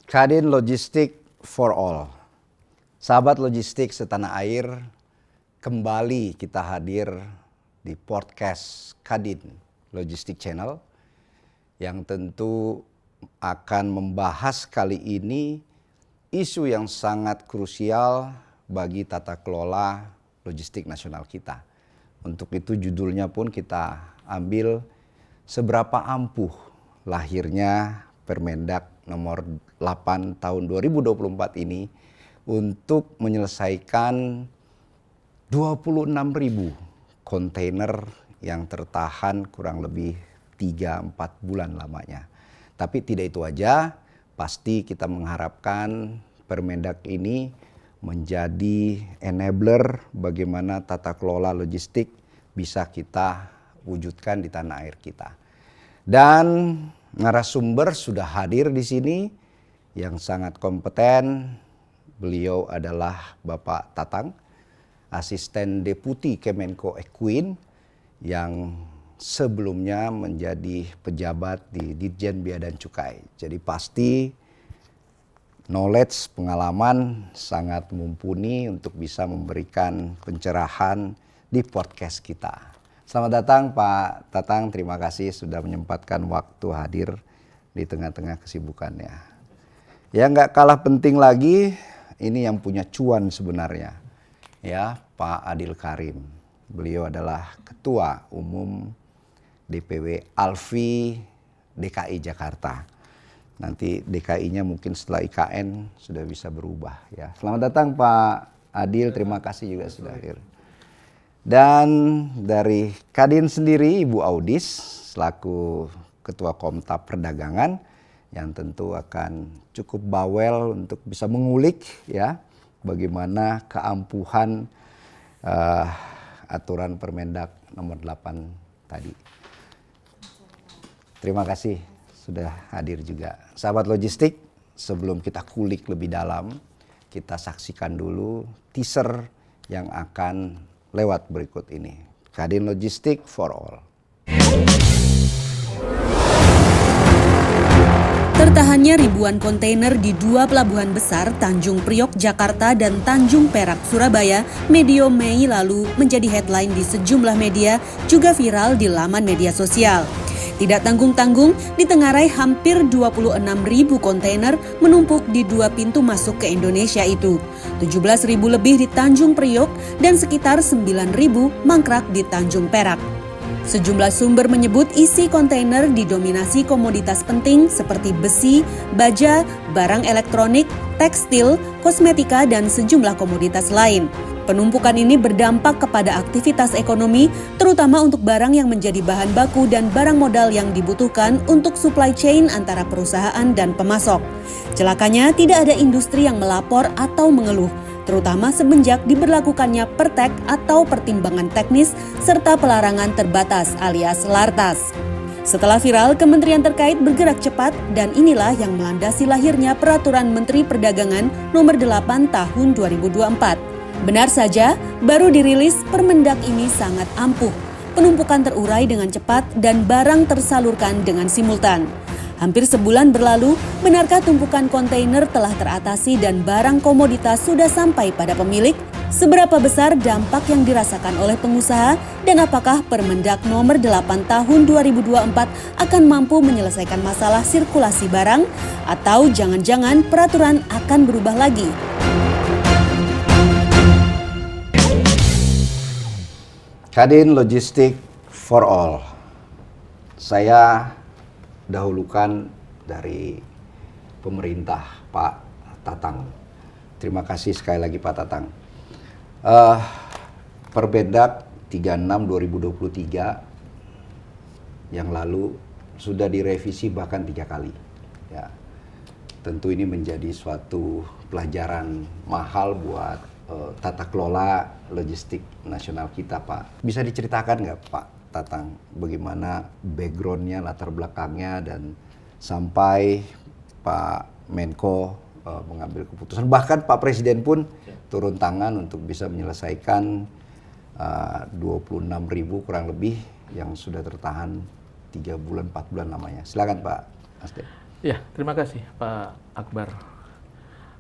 Kadin Logistik for All. Sahabat logistik setanah air, kembali kita hadir di podcast Kadin Logistik Channel yang tentu akan membahas kali ini isu yang sangat krusial bagi tata kelola logistik nasional kita. Untuk itu judulnya pun kita ambil seberapa ampuh lahirnya Permendag nomor 8 tahun 2024 ini untuk menyelesaikan 26.000 kontainer yang tertahan kurang lebih 3-4 bulan lamanya. Tapi tidak itu aja, pasti kita mengharapkan Permendag ini menjadi enabler bagaimana tata kelola logistik bisa kita wujudkan di tanah air kita. Dan narasumber sudah hadir di sini yang sangat kompeten. Beliau adalah Bapak Tatang, Asisten Deputi Kemenko Equin yang sebelumnya menjadi pejabat di Ditjen Bea dan Cukai. Jadi pasti knowledge, pengalaman sangat mumpuni untuk bisa memberikan pencerahan di podcast kita. Selamat datang Pak Tatang, terima kasih sudah menyempatkan waktu hadir di tengah-tengah kesibukannya. Ya nggak kalah penting lagi, ini yang punya cuan sebenarnya, ya Pak Adil Karim. Beliau adalah Ketua Umum DPW Alfi DKI Jakarta. Nanti DKI-nya mungkin setelah IKN sudah bisa berubah ya. Selamat datang Pak Adil, terima kasih juga sudah hadir. Dan dari Kadin sendiri Ibu Audis selaku Ketua Komtab Perdagangan yang tentu akan cukup bawel untuk bisa mengulik ya bagaimana keampuhan aturan Permendag nomor 8 tadi. Terima kasih sudah hadir juga. Sahabat logistik, sebelum kita kulik lebih dalam, kita saksikan dulu teaser yang akan lewat berikut ini. Kadin Logistik for All. Tertahannya ribuan kontainer di dua pelabuhan besar Tanjung Priok, Jakarta dan Tanjung Perak, Surabaya, medio Mei lalu menjadi headline di sejumlah media, juga viral di laman media sosial. Tidak tanggung-tanggung, ditengarai hampir 26.000 kontainer menumpuk di dua pintu masuk ke Indonesia itu. 17.000 lebih di Tanjung Priok dan sekitar 9.000 mangkrak di Tanjung Perak. Sejumlah sumber menyebut isi kontainer didominasi komoditas penting seperti besi, baja, barang elektronik, tekstil, kosmetika, dan sejumlah komoditas lain. Penumpukan ini berdampak kepada aktivitas ekonomi, terutama untuk barang yang menjadi bahan baku dan barang modal yang dibutuhkan untuk supply chain antara perusahaan dan pemasok. Celakanya, tidak ada industri yang melapor atau mengeluh, terutama semenjak diberlakukannya pertek atau pertimbangan teknis serta pelarangan terbatas alias lartas. Setelah viral, kementerian terkait bergerak cepat dan inilah yang melandasi lahirnya Peraturan Menteri Perdagangan Nomor 8 Tahun 2024. Benar saja, baru dirilis Permendag ini sangat ampuh. Penumpukan terurai dengan cepat dan barang tersalurkan dengan simultan. Hampir sebulan berlalu, benarkah tumpukan kontainer telah teratasi dan barang komoditas sudah sampai pada pemilik? Seberapa besar dampak yang dirasakan oleh pengusaha dan apakah Permendag nomor 8 tahun 2024 akan mampu menyelesaikan masalah sirkulasi barang? Atau jangan-jangan peraturan akan berubah lagi? Kadin Logistik for All. Saya dahulukan dari pemerintah Pak Tatang. Terima kasih sekali lagi Pak Tatang. Permendag 36/2023 yang lalu sudah direvisi bahkan 3 kali. Ya, tentu ini menjadi suatu pelajaran mahal buat tata kelola logistik nasional kita, Pak. Bisa diceritakan nggak, Pak Tatang, bagaimana backgroundnya, latar belakangnya, dan sampai Pak Menko mengambil keputusan. Bahkan Pak Presiden pun turun tangan untuk bisa menyelesaikan 26.000 kurang lebih yang sudah tertahan 3 bulan, 4 bulan namanya. Silakan Pak Asdem. Ya, terima kasih Pak Akbar.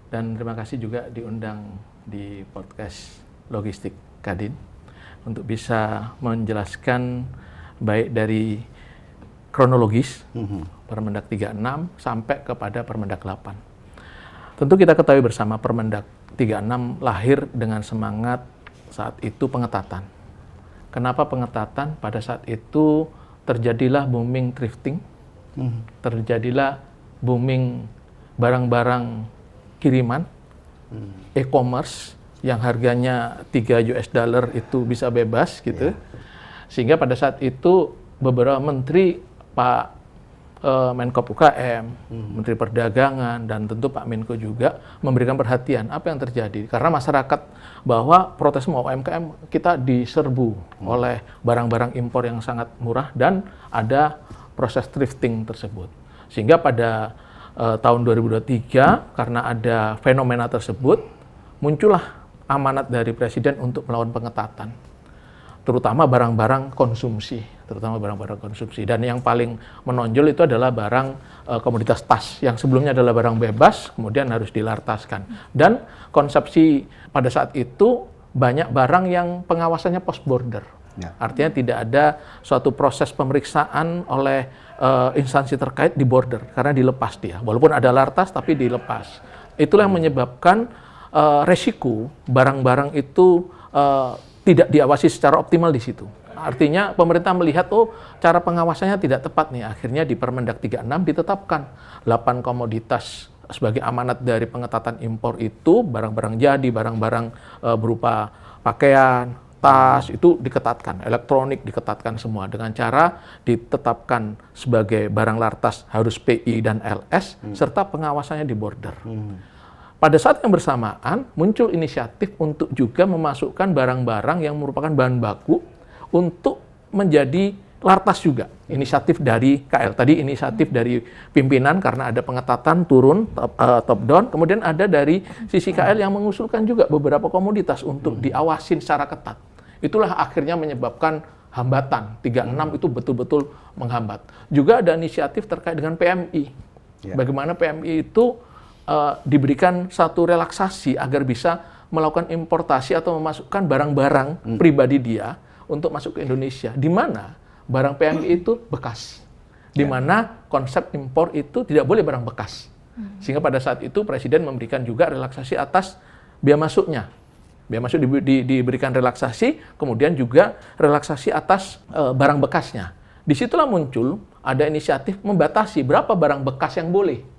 Dan terima kasih juga diundang di podcast Logistik Kadin untuk bisa menjelaskan baik dari kronologis Permendak 36 sampai kepada Permendak 8. Tentu kita ketahui bersama Permendak 36 lahir dengan semangat saat itu pengetatan. Kenapa pengetatan? Pada saat itu terjadilah booming thrifting, terjadilah booming barang-barang kiriman, e-commerce yang harganya 3 US dollar itu bisa bebas gitu. Sehingga pada saat itu beberapa menteri, Pak Menko UKM, Menteri Perdagangan, dan tentu Pak Menko juga memberikan perhatian apa yang terjadi. Karena masyarakat bahwa protes mau UMKM kita diserbu oleh barang-barang impor yang sangat murah dan ada proses thrifting tersebut. Sehingga pada tahun 2023 karena ada fenomena tersebut, muncullah amanat dari Presiden untuk melakukan pengetatan. Terutama barang-barang konsumsi, Dan yang paling menonjol itu adalah barang komoditas tas, yang sebelumnya adalah barang bebas, kemudian harus dilartaskan. Dan konsepsi pada saat itu banyak barang yang pengawasannya post border. Artinya tidak ada suatu proses pemeriksaan oleh instansi terkait di border, karena dilepas dia. Walaupun ada lartas, tapi dilepas. Itulah yang menyebabkan resiko barang-barang itu tidak diawasi secara optimal di situ. Artinya pemerintah melihat, cara pengawasannya tidak tepat nih. Akhirnya di Permendak 36 ditetapkan 8 komoditas sebagai amanat dari pengetatan impor itu, barang-barang jadi, barang-barang berupa pakaian, tas, itu diketatkan, elektronik diketatkan semua dengan cara ditetapkan sebagai barang lartas harus PI dan LS, serta pengawasannya di border. Pada saat yang bersamaan, muncul inisiatif untuk juga memasukkan barang-barang yang merupakan bahan baku untuk menjadi lartas juga. Inisiatif dari KL. Tadi inisiatif dari pimpinan karena ada pengetatan turun, top down. Kemudian ada dari sisi KL yang mengusulkan juga beberapa komoditas untuk diawasin secara ketat. Itulah akhirnya menyebabkan hambatan. 36 itu betul-betul menghambat. Juga ada inisiatif terkait dengan PMI. Bagaimana PMI itu diberikan satu relaksasi agar bisa melakukan importasi atau memasukkan barang-barang pribadi dia untuk masuk ke Indonesia, di mana barang PMI itu bekas, di mana konsep impor itu tidak boleh barang bekas. Sehingga pada saat itu Presiden memberikan juga relaksasi atas biaya masuknya. Biaya masuk diberikan relaksasi, kemudian juga relaksasi atas barang bekasnya. Disitulah muncul ada inisiatif membatasi berapa barang bekas yang boleh.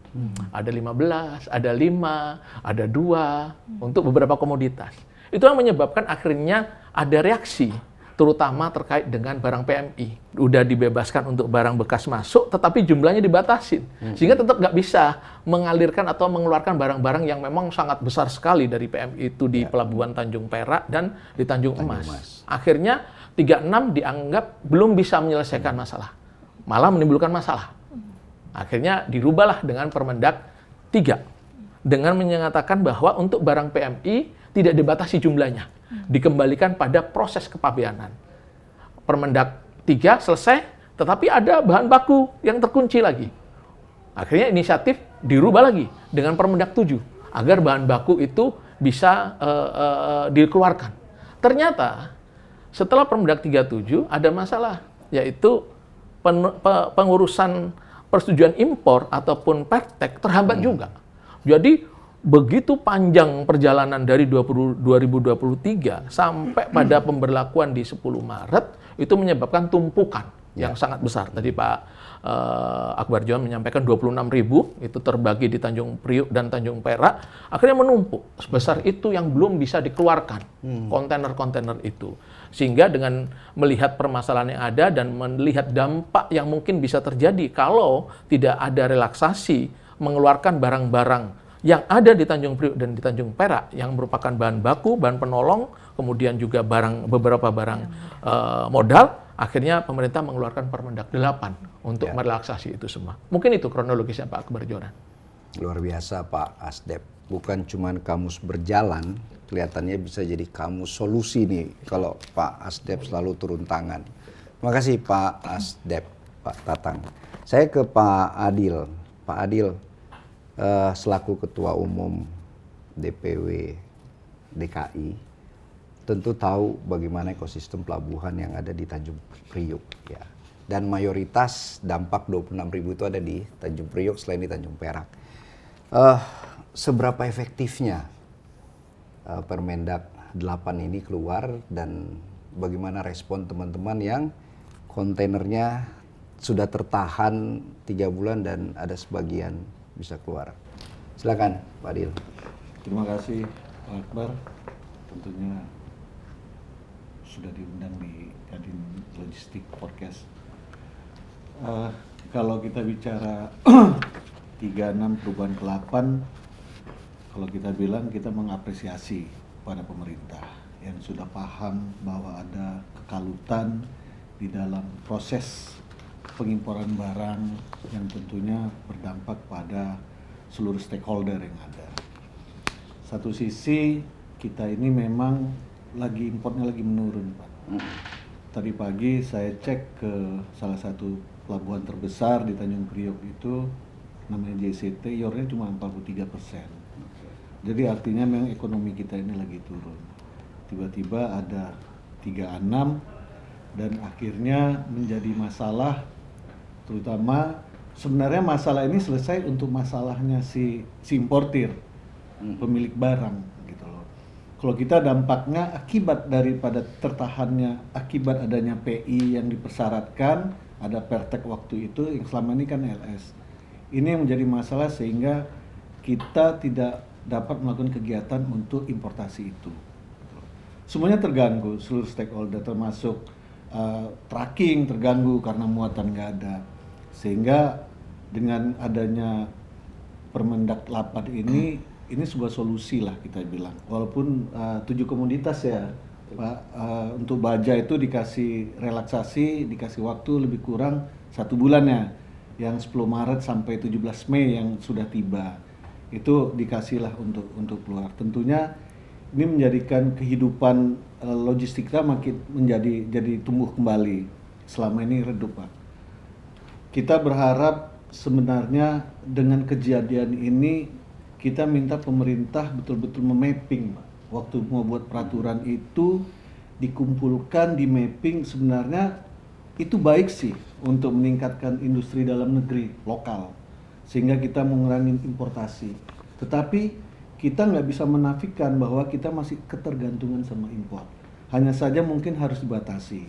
Ada 15, ada 5, ada 2 untuk beberapa komoditas. Itu yang menyebabkan akhirnya ada reaksi, terutama terkait dengan barang PMI. Udah dibebaskan untuk barang bekas masuk, tetapi jumlahnya dibatasin. Sehingga tetap nggak bisa mengalirkan atau mengeluarkan barang-barang yang memang sangat besar sekali dari PMI itu di Pelabuhan Tanjung Perak dan di Tanjung Emas. Akhirnya 36 dianggap belum bisa menyelesaikan masalah, malah menimbulkan masalah. Akhirnya dirubahlah dengan Permendak 3 dengan menyatakan bahwa untuk barang PMI tidak dibatasi jumlahnya, dikembalikan pada proses kepabeanan. Permendak 3 selesai, tetapi ada bahan baku yang terkunci lagi. Akhirnya inisiatif dirubah lagi dengan Permendak 7 agar bahan baku itu bisa dikeluarkan. Ternyata setelah Permendak 37 ada masalah, yaitu pengurusan persetujuan impor ataupun pertek terhambat juga. Jadi begitu panjang perjalanan dari 2023 sampai pada pemberlakuan di 10 Maret itu menyebabkan tumpukan yang sangat besar. Tadi Pak Akbar John menyampaikan 26.000 itu terbagi di Tanjung Priok dan Tanjung Perak, akhirnya menumpuk sebesar itu yang belum bisa dikeluarkan kontainer-kontainer itu. Sehingga dengan melihat permasalahan yang ada dan melihat dampak yang mungkin bisa terjadi kalau tidak ada relaksasi mengeluarkan barang-barang yang ada di Tanjung Priok dan di Tanjung Perak yang merupakan bahan baku, bahan penolong, kemudian juga beberapa barang modal, akhirnya pemerintah mengeluarkan Permendak 8 untuk merelaksasi itu semua. Mungkin itu kronologisnya Pak Akbar Joran. Luar biasa Pak Asdep. Bukan cuma kamus berjalan, kelihatannya bisa jadi kamus solusi nih kalau Pak Asdep selalu turun tangan. Terima kasih Pak Asdep, Pak Tatang. Saya ke Pak Adil. Pak Adil, selaku Ketua Umum DPW DKI, tentu tahu bagaimana ekosistem pelabuhan yang ada di Tanjung Priok ya. Dan mayoritas dampak 26.000 itu ada di Tanjung Priok selain di Tanjung Perak. Seberapa efektifnya Permendak 8 ini keluar dan bagaimana respon teman-teman yang kontainernya sudah tertahan 3 bulan dan ada sebagian bisa keluar. Silakan Pak Adil. Terima kasih Pak Akbar, tentunya sudah diundang di Kadin Logistik Podcast. Kalau kita bicara 36 perubahan ke 8, kalau kita bilang kita mengapresiasi pada pemerintah yang sudah paham bahwa ada kekalutan di dalam proses pengimporan barang yang tentunya berdampak pada seluruh stakeholder yang ada. Satu sisi kita ini memang importnya lagi menurun, Pak. Tadi pagi saya cek ke salah satu pelabuhan terbesar di Tanjung Priok itu, namanya JCT, yornya cuma 43%. Jadi artinya memang ekonomi kita ini lagi turun. Tiba-tiba ada 36 dan akhirnya menjadi masalah, terutama sebenarnya masalah ini selesai untuk masalahnya si importir, pemilik barang. Kalau kita dampaknya akibat daripada tertahannya, akibat adanya PI yang dipersyaratkan, ada pertek waktu itu yang selama ini kan LS. Ini yang menjadi masalah sehingga kita tidak dapat melakukan kegiatan untuk importasi itu. Semuanya terganggu, seluruh stakeholder termasuk tracking terganggu karena muatan nggak ada. Sehingga dengan adanya Permendak 8 ini sebuah solusi lah kita bilang. Walaupun 7 komoditas ya, Pak, untuk baja itu dikasih relaksasi, dikasih waktu lebih kurang 1 bulan ya. Yang 10 Maret sampai 17 Mei yang sudah tiba. Itu dikasihlah untuk keluar. Tentunya ini menjadikan kehidupan logistik kita makin jadi tumbuh kembali. Selama ini redup, Pak. Kita berharap sebenarnya dengan kejadian ini kita minta pemerintah betul-betul memapping, Pak. Waktu mau buat peraturan itu dikumpulkan, di mapping, sebenarnya itu baik sih untuk meningkatkan industri dalam negeri, lokal. Sehingga kita mengurangi importasi. Tetapi kita nggak bisa menafikan bahwa kita masih ketergantungan sama impor. Hanya saja mungkin harus dibatasi.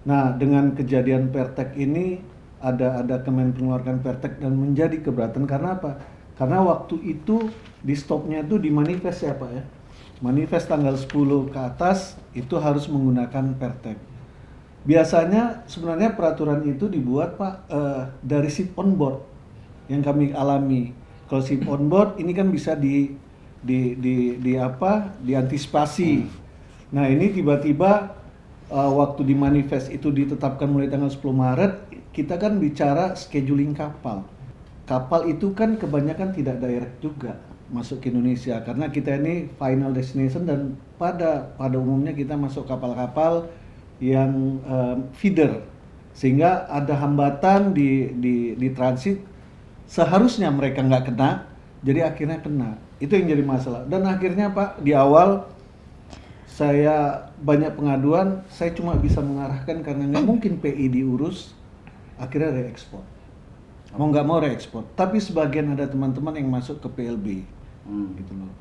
Nah, dengan kejadian Pertek ini, ada Kemen mengeluarkan Pertek dan menjadi keberatan karena apa? Karena waktu itu di stopnya itu di manifest ya Pak ya. Manifest tanggal 10 ke atas itu harus menggunakan Pertek. Biasanya sebenarnya peraturan itu dibuat Pak dari ship on board yang kami alami. Kalau ship on board ini kan bisa diantisipasi. Nah, ini tiba-tiba waktu di manifest itu ditetapkan mulai tanggal 10 Maret, kita kan bicara scheduling kapal. Kapal itu kan kebanyakan tidak direct juga masuk ke Indonesia karena kita ini final destination dan pada umumnya kita masuk kapal-kapal yang feeder sehingga ada hambatan di transit. Seharusnya mereka nggak kena, jadi akhirnya kena. Itu yang jadi masalah. Dan akhirnya Pak, di awal saya banyak pengaduan, saya cuma bisa mengarahkan karena nggak mungkin PI diurus, akhirnya reekspor. Mau nggak mau reekspor. Tapi sebagian ada teman-teman yang masuk ke PLB, gitu loh.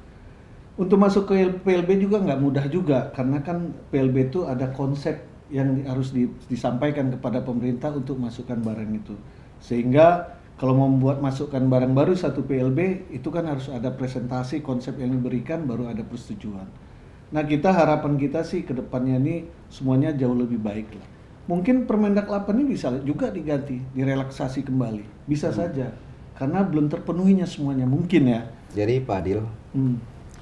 Untuk masuk ke PLB juga nggak mudah juga, karena kan PLB itu ada konsep yang harus disampaikan kepada pemerintah untuk masukkan barang itu. Sehingga kalau mau membuat masukkan barang baru satu PLB, itu kan harus ada presentasi konsep yang diberikan, baru ada persetujuan. Nah, harapan kita sih ke depannya ini semuanya jauh lebih baik lah. Mungkin Permendak 8 ini bisa juga diganti, direlaksasi kembali. Bisa saja, karena belum terpenuhinya semuanya, mungkin ya. Jadi Pak Adil,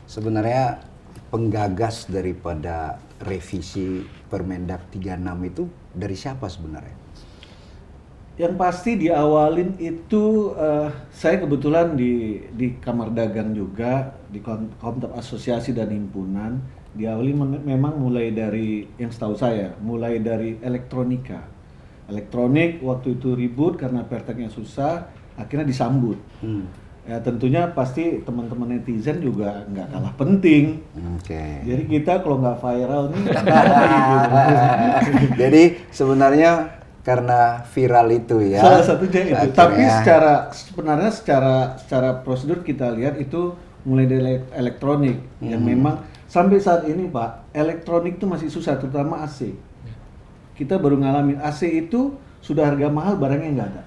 sebenarnya penggagas daripada revisi Permendak 36 itu dari siapa sebenarnya? Yang pasti diawalin itu, saya kebetulan di Kamar Dagang juga, di Komite Asosiasi dan Himpunan. Diawali memang mulai dari, yang setahu saya, mulai dari elektronika. Elektronik waktu itu ribut karena perteknya susah. akhirnya disambut. Ya tentunya pasti teman-teman netizen juga nggak kalah penting. Oke. Jadi kita kalau nggak viral nih, Jadi sebenarnya karena viral itu ya. salah satunya itu. akhirnya- Tapi sebenarnya secara prosedur kita lihat itu mulai dari elektronik yang memang sampai saat ini Pak, elektronik itu masih susah, terutama AC. Kita baru ngalamin AC itu sudah harga mahal, barangnya nggak ada.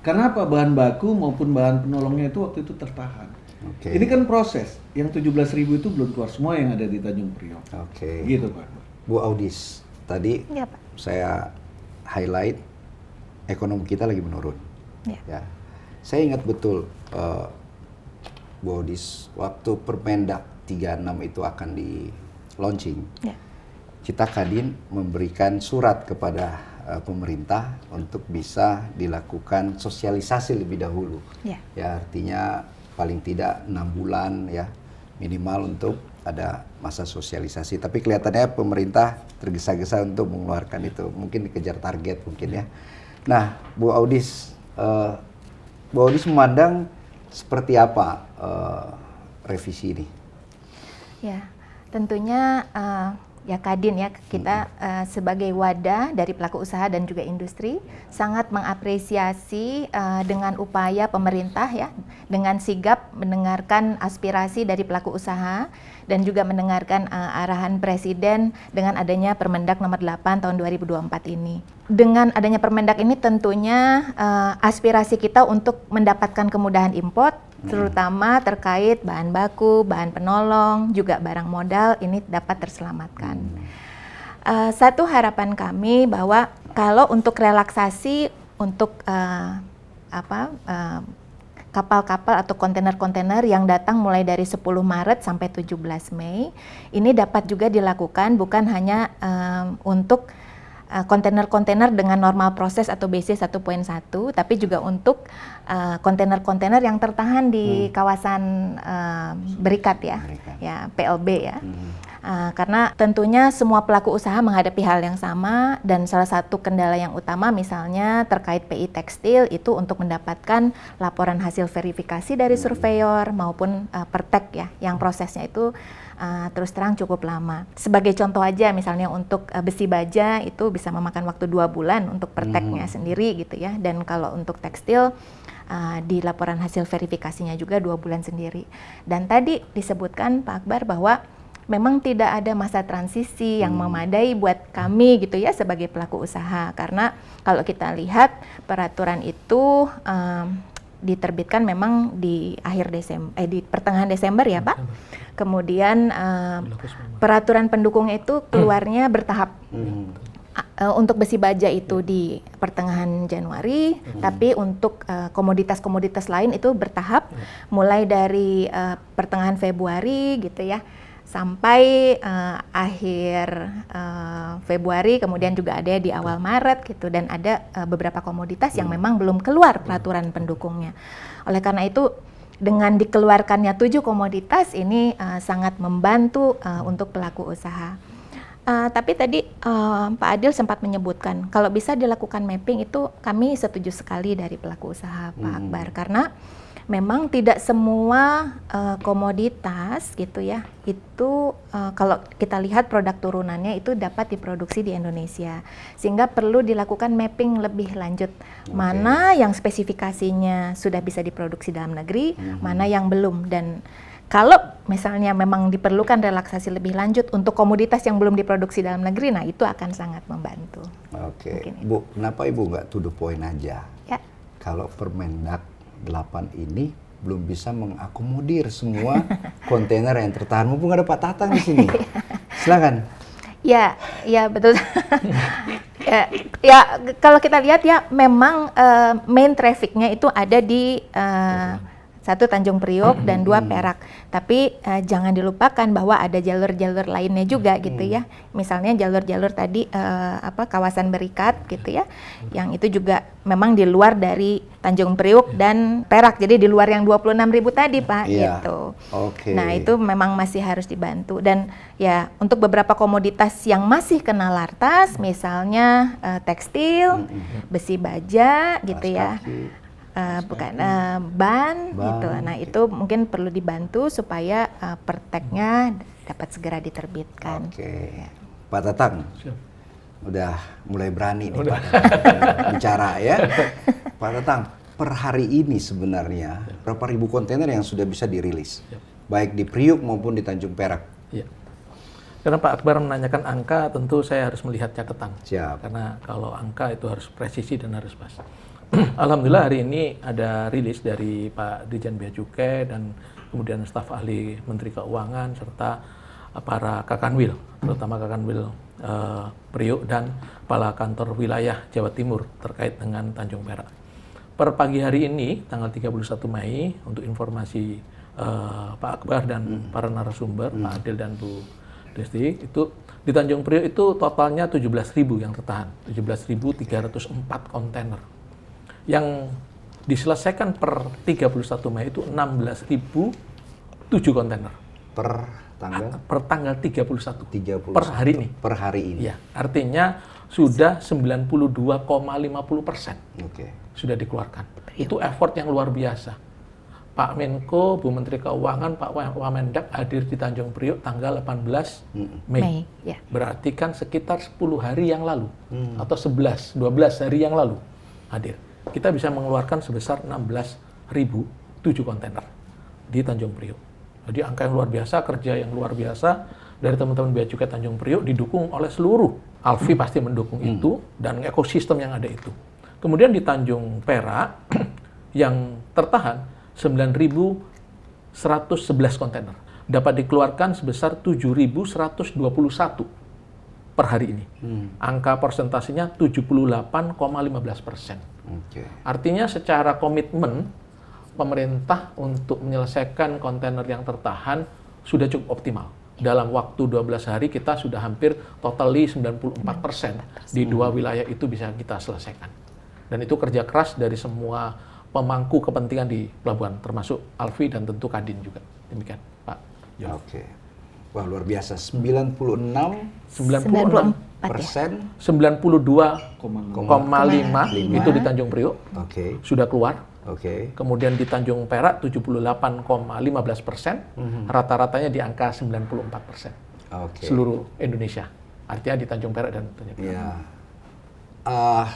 Karena apa? Bahan baku maupun bahan penolongnya itu waktu itu tertahan. Oke. Ini kan proses. Yang 17.000 itu belum keluar semua yang ada di Tanjung Priok. Oke. Gitu Pak. Bu Audis, tadi Iya, Pak. saya highlight ekonomi kita lagi menurun. Ya. Ya. Saya ingat betul Bu Audis waktu Permendak 36 itu akan di launching. Ya. Kita Kadin memberikan surat kepada pemerintah untuk bisa dilakukan sosialisasi lebih dahulu. Ya. Ya, artinya paling tidak 6 bulan ya minimal untuk ada masa sosialisasi. Tapi kelihatannya pemerintah tergesa-gesa untuk mengeluarkan itu. Mungkin dikejar target mungkin ya. Nah, Bu Audis memandang seperti apa revisi ini? Ya, tentunya ya Kadin ya, kita sebagai wadah dari pelaku usaha dan juga industri sangat mengapresiasi dengan upaya pemerintah ya, dengan sigap mendengarkan aspirasi dari pelaku usaha dan juga mendengarkan arahan Presiden dengan adanya Permendak nomor 8 tahun 2024 ini. Dengan adanya Permendak ini tentunya aspirasi kita untuk mendapatkan kemudahan import terutama terkait bahan baku, bahan penolong, juga barang modal ini dapat terselamatkan. Satu harapan kami bahwa kalau untuk relaksasi untuk kapal-kapal atau kontainer-kontainer yang datang mulai dari 10 Maret sampai 17 Mei, ini dapat juga dilakukan bukan hanya untuk kontainer-kontainer dengan normal proses atau BC 1.1, tapi juga untuk kontainer-kontainer yang tertahan di kawasan berikat ya, ya PLB ya. Karena tentunya semua pelaku usaha menghadapi hal yang sama dan salah satu kendala yang utama misalnya terkait PI tekstil itu untuk mendapatkan laporan hasil verifikasi dari surveyor maupun pertek ya, yang prosesnya itu terus terang cukup lama. Sebagai contoh aja misalnya untuk besi baja itu bisa memakan waktu 2 bulan untuk perteknya sendiri gitu ya, dan kalau untuk tekstil di laporan hasil verifikasinya juga 2 bulan sendiri. Dan tadi disebutkan Pak Akbar bahwa memang tidak ada masa transisi yang memadai buat kami gitu ya sebagai pelaku usaha, karena kalau kita lihat peraturan itu diterbitkan memang di akhir Desember, di pertengahan Desember ya Pak. Kemudian peraturan pendukungnya itu keluarnya bertahap. Untuk besi baja itu di pertengahan Januari, tapi untuk komoditas-komoditas lain itu bertahap, mulai dari pertengahan Februari gitu ya, sampai akhir Februari, kemudian juga ada di awal Maret gitu, dan ada beberapa komoditas yang memang belum keluar peraturan pendukungnya. Oleh karena itu dengan dikeluarkannya 7 komoditas ini sangat membantu untuk pelaku usaha. Tapi tadi Pak Adil sempat menyebutkan kalau bisa dilakukan mapping, itu kami setuju sekali dari pelaku usaha Pak Akbar, karena memang tidak semua komoditas gitu ya, itu kalau kita lihat produk turunannya itu dapat diproduksi di Indonesia, sehingga perlu dilakukan mapping lebih lanjut, mana yang spesifikasinya sudah bisa diproduksi dalam negeri, mana yang belum. Dan kalau misalnya memang diperlukan relaksasi lebih lanjut untuk komoditas yang belum diproduksi dalam negeri, nah itu akan sangat membantu. Oke, Bu, kenapa Ibu nggak to the point aja? Ya. Kalau Permendak 8 ini belum bisa mengakomodir semua kontainer yang tertahan. Mumpung ada Pak Tatang di sini. Silakan. Ya, ya betul. ya, kalau kita lihat ya memang main trafficnya itu ada di 1 Tanjung Priok dan 2 Perak. Tapi jangan dilupakan bahwa ada jalur-jalur lainnya juga gitu ya. Misalnya jalur-jalur tadi kawasan berikat gitu ya. Yang itu juga memang di luar dari Tanjung Priok dan Perak. Jadi di luar yang 26.000 tadi Pak gitu. Nah, itu memang masih harus dibantu. Dan ya untuk beberapa komoditas yang masih kena lartas, misalnya tekstil, besi baja gitu ya. ban gitu. Nah, itu mungkin perlu dibantu supaya perteknya dapat segera diterbitkan. Oke. Pak Tatang, Siap. udah mulai berani nih Pak bicara ya. Pak Tatang, per hari ini sebenarnya berapa ribu kontainer yang sudah bisa dirilis? Baik di Priuk maupun di Tanjung Perak. Iya. Karena Pak Akbar menanyakan angka, tentu saya harus melihat catatan. Siap. Karena kalau angka itu harus presisi dan harus pas. Alhamdulillah hari ini ada rilis dari Pak Dirjen Bea Cukai dan kemudian staf ahli Menteri Keuangan serta para Kakanwil, terutama Kakanwil Priuk dan kepala kantor wilayah Jawa Timur terkait dengan Tanjung Perak. Per pagi hari ini, tanggal 31 Mei, untuk informasi Pak Akbar dan para narasumber, Pak Adil dan Bu Desti, itu di Tanjung Priok itu totalnya 17.000 yang tertahan, 17.304 kontainer. Yang diselesaikan per 31 Mei itu 16.007 kontainer. Per tanggal? Per tanggal 31. 31. Per hari ini. Per hari ini. Ya, artinya sudah 92,50% Oke. sudah dikeluarkan. Itu effort yang luar biasa. Pak Menko, Bu Menteri Keuangan, Pak Wamendak hadir di Tanjung Priok tanggal 18 Mei. Ya. Berarti kan sekitar 10 hari yang lalu atau 11, 12 hari yang lalu hadir. Kita bisa mengeluarkan sebesar 16.007 kontainer di Tanjung Priok. Jadi angka yang luar biasa, kerja yang luar biasa dari teman-teman Bea Cukai Tanjung Priok didukung oleh seluruh. Alfi pasti mendukung itu dan ekosistem yang ada itu. Kemudian di Tanjung Perak yang tertahan 9.111 kontainer dapat dikeluarkan sebesar 7.121 per hari ini. Angka persentasenya 78,15%. Oke. Artinya secara komitmen pemerintah untuk menyelesaikan kontainer yang tertahan sudah cukup optimal. Dalam waktu 12 hari kita sudah hampir totally 94% di dua wilayah itu bisa kita selesaikan. Dan itu kerja keras dari semua pemangku kepentingan di pelabuhan, termasuk Alfi dan tentu Kadin juga. Demikian, Pak Jon. Oke. Wah, luar biasa. 96% 92,5 itu di Tanjung Priok Oke. sudah keluar. Oke. Kemudian di Tanjung Perak 78,15%, rata-ratanya di angka 94% Oke. seluruh Indonesia. Artinya di Tanjung Perak dan Tanjung Perak. Ya.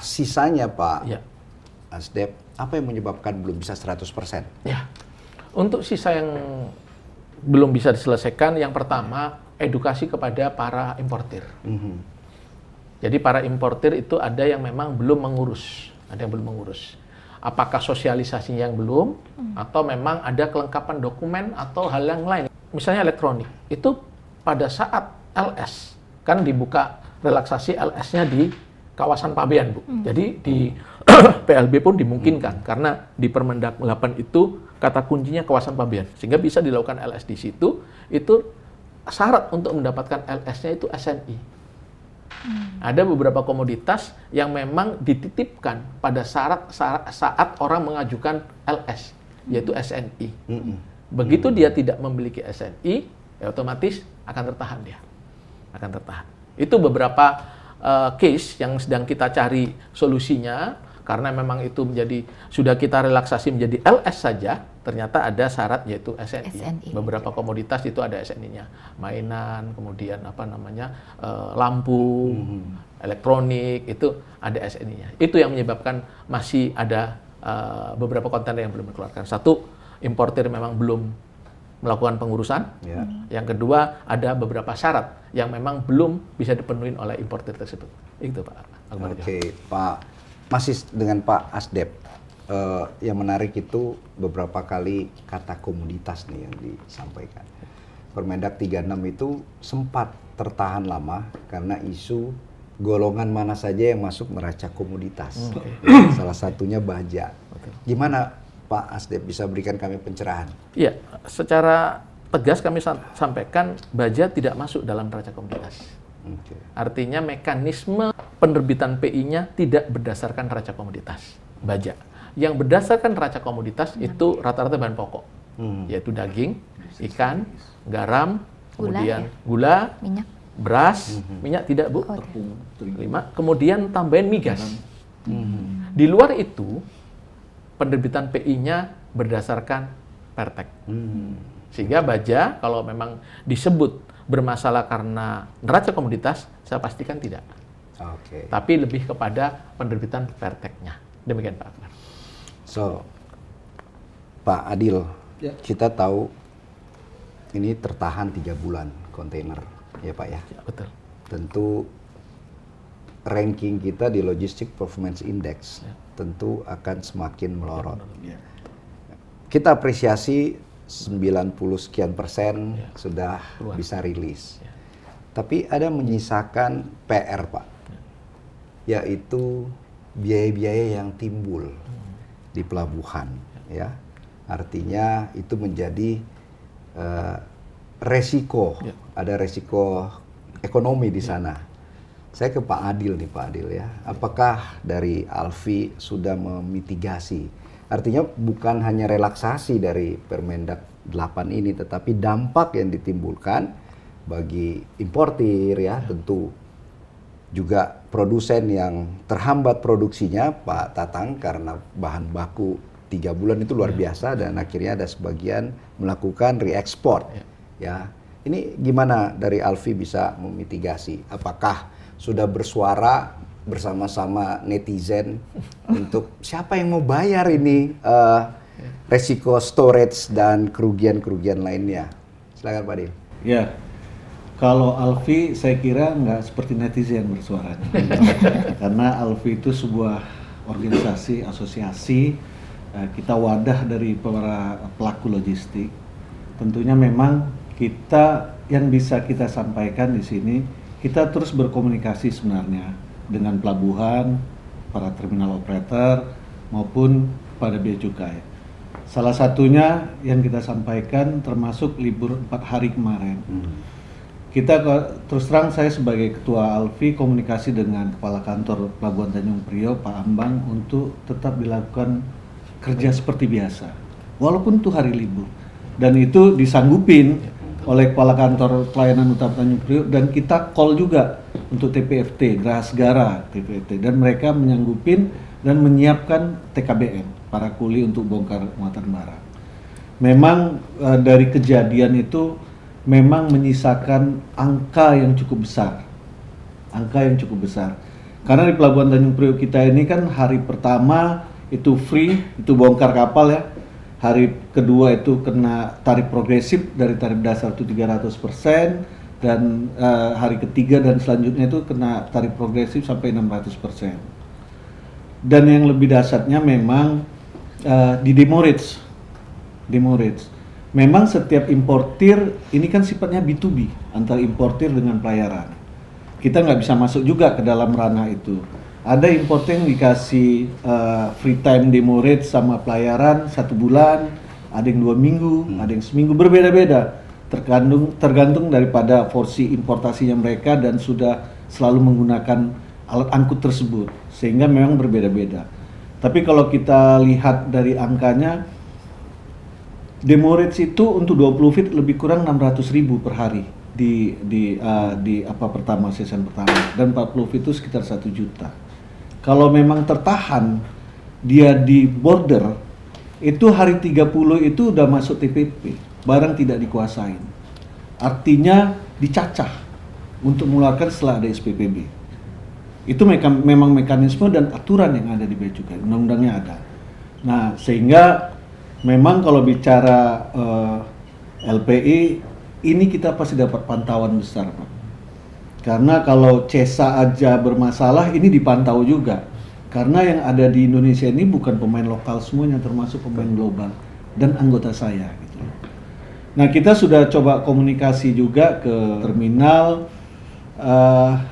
Sisanya Pak Ya. Asdep, apa yang menyebabkan belum bisa 100%? Ya. Untuk sisa yang belum bisa diselesaikan, yang pertama edukasi kepada para importir. Jadi para importir itu ada yang memang belum mengurus, Apakah sosialisasinya yang belum, atau memang ada kelengkapan dokumen atau hal yang lain. Misalnya elektronik, itu pada saat LS, kan dibuka relaksasi LS-nya di kawasan Pabean, Bu. Jadi di PLB pun dimungkinkan, karena di Permendak 8 itu kata kuncinya kawasan Pabean. Sehingga bisa dilakukan LS di situ, itu syarat untuk mendapatkan LS-nya itu SNI. Ada beberapa komoditas yang memang dititipkan pada saat orang mengajukan LS, yaitu SNI. Begitu dia tidak memiliki SNI, ya otomatis akan tertahan dia. Itu beberapa case yang sedang kita cari solusinya, karena memang itu sudah kita relaksasi menjadi LS saja, ternyata ada syarat yaitu SNI. Beberapa komoditas itu ada SNI-nya, mainan, kemudian lampu, elektronik, itu ada SNI-nya. Itu yang menyebabkan masih ada beberapa kontainer yang belum dikeluarkan. Satu, importir memang belum melakukan pengurusan. Yang kedua, ada beberapa syarat yang memang belum bisa dipenuhi oleh importir tersebut. Itu Pak Akbar. Oke, Pak. Masih dengan Pak Asdep. Yang menarik itu beberapa kali kata komoditas nih yang disampaikan. Permendak 36 itu sempat tertahan lama karena isu golongan mana saja yang masuk neraca komoditas. Ya, salah satunya baja. Gimana Pak Asdep bisa berikan kami pencerahan? Iya, secara tegas kami sampaikan baja tidak masuk dalam neraca komoditas. Artinya mekanisme penerbitan PI-nya tidak berdasarkan neraca komoditas baja. Yang berdasarkan neraca komoditas itu rata-rata bahan pokok, yaitu daging, ikan, garam, kemudian gula, minyak, beras, minyak tidak Bu, kemudian tambahin migas. Di luar itu penerbitan PI-nya berdasarkan Pertek. Sehingga baja kalau memang disebut bermasalah karena neraca komoditas, saya pastikan tidak. Oke. Tapi lebih kepada penerbitan Perteknya. Demikian Pak Akbar. So, Pak Adil, Ya. kita tahu ini tertahan 3 bulan kontainer, ya Pak ya. Ya, betul. Tentu ranking kita di Logistic Performance Index Ya. tentu akan semakin melorot. Ya. Kita apresiasi 90 sekian persen Ya. sudah Keluar. bisa rilis. Ya. Tapi ada menyisakan PR Pak, yaitu biaya-biaya yang timbul di pelabuhan, ya. Artinya itu menjadi resiko, Ya. ada resiko ekonomi di sana. Saya ke Pak Adil nih Pak Adil ya, apakah dari Alfi sudah memitigasi? Artinya bukan hanya relaksasi dari Permendak 8 ini, tetapi dampak yang ditimbulkan bagi importir ya, tentu juga produsen yang terhambat produksinya Pak Tatang karena bahan baku 3 bulan itu luar biasa dan akhirnya ada sebagian melakukan re-export ya. Ini gimana dari Alfi bisa memitigasi? Apakah sudah bersuara bersama-sama netizen untuk siapa yang mau bayar ini resiko storage dan kerugian-kerugian lainnya? Silakan Pak Adil. Ya, kalau Alfi saya kira nggak seperti netizen bersuara. Karena Alfi itu sebuah organisasi, asosiasi, kita wadah dari para pelaku logistik. Tentunya memang kita yang bisa kita sampaikan di sini, kita terus berkomunikasi sebenarnya dengan pelabuhan, para terminal operator, maupun pada bea cukai. Salah satunya yang kita sampaikan termasuk libur 4 hari kemarin. Kita terus terang saya sebagai ketua Alfi komunikasi dengan kepala kantor Pelabuhan Tanjung Priok Pak Ambang untuk tetap dilakukan kerja seperti biasa walaupun itu hari libur, dan itu disanggupin oleh kepala kantor pelayanan utama Tanjung Priok, dan kita call juga untuk TPFT Geraha Segara TPFT, dan mereka menyanggupin dan menyiapkan TKBN para kuli untuk bongkar muatan barang. Memang dari kejadian itu memang menyisakan angka yang cukup besar. Karena di Pelabuhan Tanjung Priok kita ini kan hari pertama itu free, itu bongkar kapal ya. Hari kedua itu kena tarif progresif dari tarif dasar itu 300%, dan hari ketiga dan selanjutnya itu kena tarif progresif sampai 600%. Dan yang lebih dasarnya memang di demurrage. Memang setiap importir ini kan sifatnya B2B, antara importir dengan pelayaran. Kita nggak bisa masuk juga ke dalam ranah itu. Ada importer yang dikasih free time demurrage sama pelayaran 1 bulan, ada yang 2 minggu, ada yang seminggu, berbeda-beda. Tergantung daripada porsi importasinya mereka dan sudah selalu menggunakan alat angkut tersebut, sehingga memang berbeda-beda. Tapi kalau kita lihat dari angkanya, demurrage itu untuk 20 feet lebih kurang 600.000 per hari di season pertama, dan 40 feet itu sekitar 1 juta. Kalau memang tertahan dia di border, itu hari 30 itu udah masuk TPP, barang tidak dikuasain. Artinya dicacah untuk mengeluarkan setelah ada SPPB. Itu memang mekanisme dan aturan yang ada di bea cukai, undang-undangnya ada. Nah, sehingga memang kalau bicara LPI, ini kita pasti dapat pantauan besar, Pak. Karena kalau CESA aja bermasalah, ini dipantau juga. Karena yang ada di Indonesia ini bukan pemain lokal semuanya, termasuk pemain global dan anggota saya. Gitu. Nah, kita sudah coba komunikasi juga ke terminal.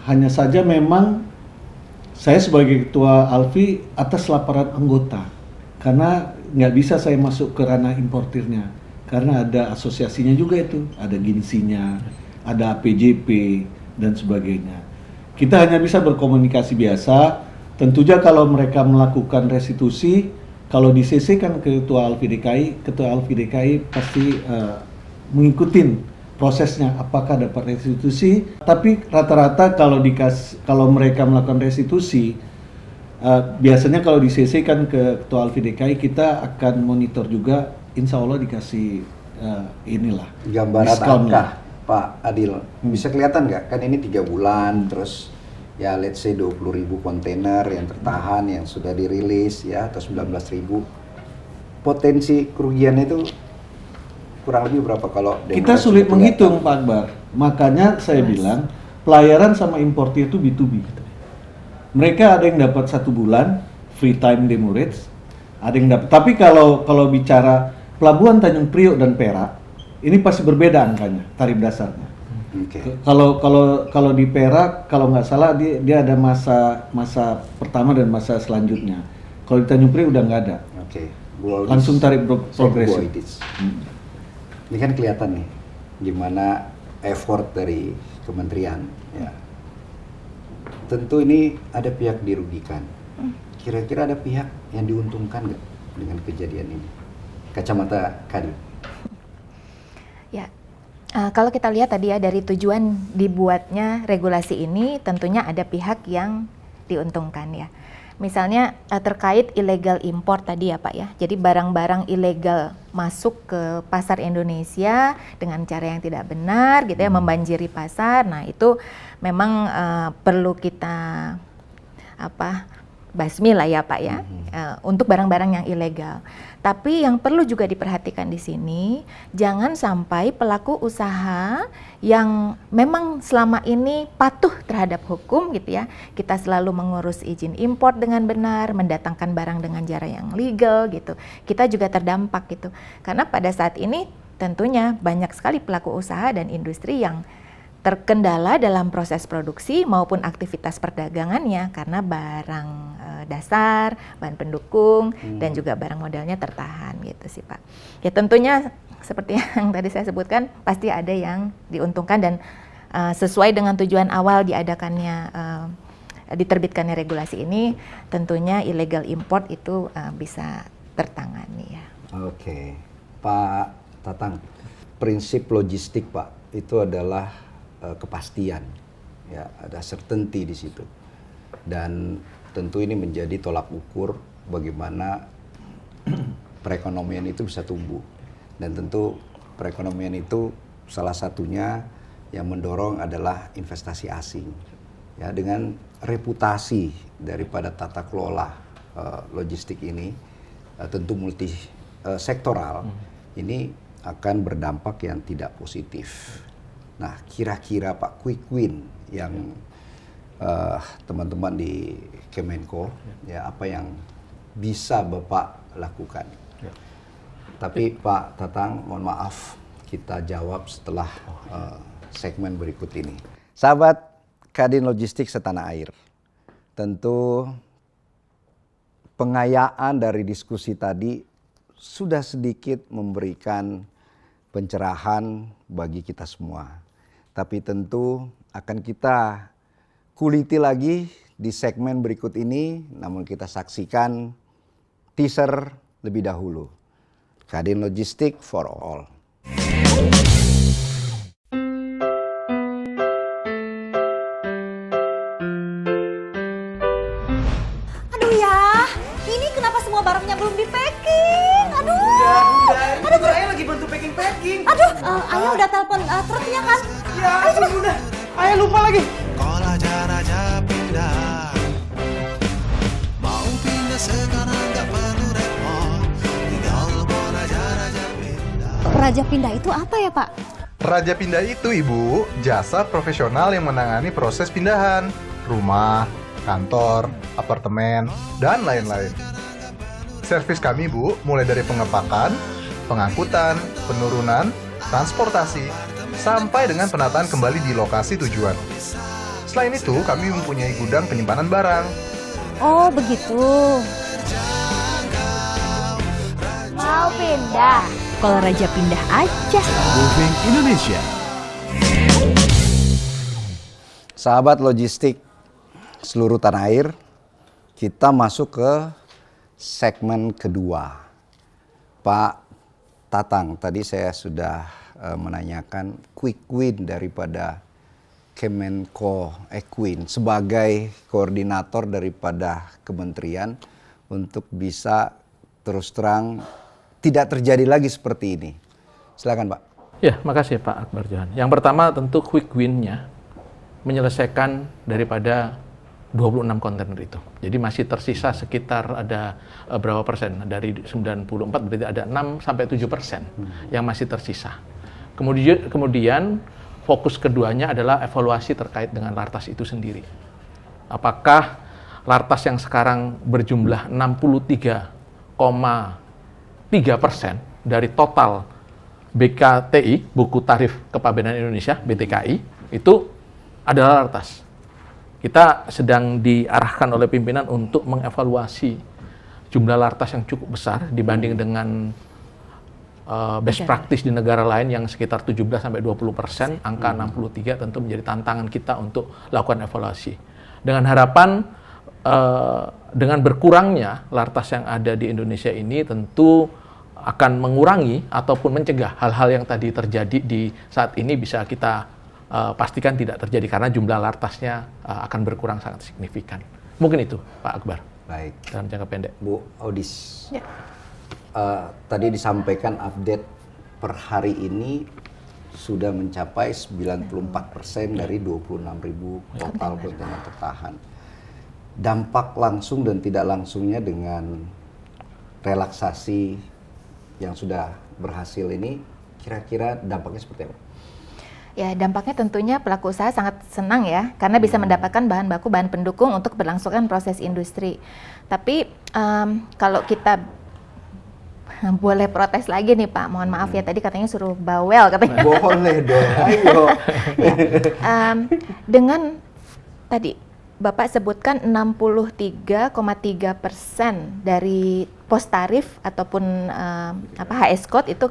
Hanya saja memang saya sebagai ketua Alfi atas laporan anggota. Karena nggak bisa saya masuk ke ranah importirnya. Karena ada asosiasinya juga itu, ada Ginsinya, ada APJP, dan sebagainya. Kita hanya bisa berkomunikasi biasa. Tentunya kalau mereka melakukan restitusi, kalau di CC kan ketua Alfi DKI pasti mengikuti prosesnya apakah dapat restitusi. Tapi rata-rata kalau mereka melakukan restitusi, Biasanya kalau di CC kan ke Ketua Alfi DKI kita akan monitor juga, insya Allah dikasih inilah Gambaran diskon angka, lah. Pak Adil. Bisa kelihatan nggak? Kan ini 3 bulan, terus ya let's say 20.000 kontainer yang tertahan, yang sudah dirilis ya, atau 19.000. Potensi kerugiannya itu kurang lebih berapa kalau Kita Demores sulit sudah menghitung Pak Akbar. Makanya saya bilang pelayaran sama importir itu B2B. Mereka ada yang dapat 1 bulan free time demo rates, ada yang dapat. Tapi kalau bicara Pelabuhan Tanjung Priok dan Perak, ini pasti berbeda angkanya, tarif dasarnya. Oke. Kalau di Perak, kalau nggak salah dia ada masa pertama dan masa selanjutnya. Kalau di Tanjung Priok udah nggak ada. Oke. Langsung tarif progresif. Ini kan kelihatan nih gimana effort dari kementerian ya. Tentu ini ada pihak dirugikan. Kira-kira ada pihak yang diuntungkan nggak dengan kejadian ini? Kacamata Kadin. Ya, kalau kita lihat tadi ya dari tujuan dibuatnya regulasi ini, tentunya ada pihak yang diuntungkan ya. Misalnya terkait illegal import tadi ya Pak ya. Jadi barang-barang ilegal masuk ke pasar Indonesia dengan cara yang tidak benar gitu ya, membanjiri pasar. Nah itu memang perlu kita basmi lah ya Pak ya, untuk barang-barang yang ilegal. Tapi yang perlu juga diperhatikan di sini, jangan sampai pelaku usaha yang memang selama ini patuh terhadap hukum gitu ya, kita selalu mengurus izin impor dengan benar, mendatangkan barang dengan cara yang legal gitu, kita juga terdampak gitu. Karena pada saat ini tentunya banyak sekali pelaku usaha dan industri yang terkendala dalam proses produksi maupun aktivitas perdagangannya karena barang dasar, bahan pendukung dan juga barang modalnya tertahan gitu sih Pak. Ya tentunya seperti yang tadi saya sebutkan pasti ada yang diuntungkan dan sesuai dengan tujuan awal diadakannya diterbitkannya regulasi ini, tentunya illegal import itu bisa tertangani ya. Oke, Pak Tatang, prinsip logistik Pak itu adalah kepastian, ya ada certainty di situ, dan tentu ini menjadi tolak ukur bagaimana perekonomian itu bisa tumbuh, dan tentu perekonomian itu salah satunya yang mendorong adalah investasi asing, ya dengan reputasi daripada tata kelola logistik ini tentu multi sektoral ini akan berdampak yang tidak positif. Nah, kira-kira Pak quick win yang teman-teman di Kemenko, ya apa yang bisa Bapak lakukan? Ya. Tapi Pak Tatang, mohon maaf, kita jawab setelah segmen berikut ini. Sahabat Kadin Logistik setanah air, tentu pengayaan dari diskusi tadi sudah sedikit memberikan pencerahan bagi kita semua. Tapi tentu akan kita kuliti lagi di segmen berikut ini, namun kita saksikan teaser lebih dahulu. Kadin Logistik for All. Aduh ya, ini kenapa semua barangnya belum di-packing? Aduh. Bunda, Ayah lagi bantu packing. Aduh, Ayah udah telepon truknya kan? Ya ampun Bunda, Ayah lupa lagi. Kalau raja pindah, mau pindah sekarang gak perlu repot, tinggal bawa raja pindah. Raja pindah itu apa ya Pak? Raja Pindah itu Ibu, jasa profesional yang menangani proses pindahan, rumah, kantor, apartemen, dan lain-lain. Servis kami Bu, mulai dari pengepakan, pengangkutan, penurunan, transportasi, sampai dengan penataan kembali di lokasi tujuan. Selain itu, kami mempunyai gudang penyimpanan barang. Oh begitu. Mau pindah? Kalau Raja pindah aja. Moving Indonesia. Sahabat logistik seluruh tanah air, kita masuk ke segmen kedua. Pak Tatang, tadi saya sudah menanyakan quick win daripada Kemenko Equin sebagai koordinator daripada kementerian untuk bisa terus terang tidak terjadi lagi seperti ini. Silakan Pak. Ya, makasih Pak Akbar Johan. Yang pertama tentu quick win-nya menyelesaikan daripada 26 kontainer itu. Jadi masih tersisa sekitar ada berapa persen? Dari 94 berarti ada 6-7% yang masih tersisa. Kemudian fokus keduanya adalah evaluasi terkait dengan Lartas itu sendiri. Apakah Lartas yang sekarang berjumlah 63,3% dari total BKTI, Buku Tarif Kepabeanan Indonesia, BTKI, itu adalah Lartas. Kita sedang diarahkan oleh pimpinan untuk mengevaluasi jumlah Lartas yang cukup besar dibanding dengan best practice di negara lain yang sekitar 17-20%, angka 63 tentu menjadi tantangan kita untuk lakukan evaluasi. Dengan harapan dengan berkurangnya Lartas yang ada di Indonesia ini tentu akan mengurangi ataupun mencegah hal-hal yang tadi terjadi di saat ini bisa kita pastikan tidak terjadi karena jumlah Lartasnya akan berkurang sangat signifikan. Mungkin itu Pak Akbar. Baik. Dalam jangka pendek. Bu Audis. Ya. Tadi disampaikan update per hari ini sudah mencapai 94% dari 26.000 total kontainer tertahan. Dampak langsung dan tidak langsungnya dengan relaksasi yang sudah berhasil ini, kira-kira dampaknya seperti apa? Ya, dampaknya tentunya pelaku usaha sangat senang ya, karena bisa mendapatkan bahan baku, bahan pendukung untuk berlangsungan proses industri. Tapi kalau kita boleh protes lagi nih Pak, mohon maaf ya, tadi katanya suruh bawel katanya. Boleh dong, ayo. Dengan tadi Bapak sebutkan 63,3% dari pos tarif ataupun HS code itu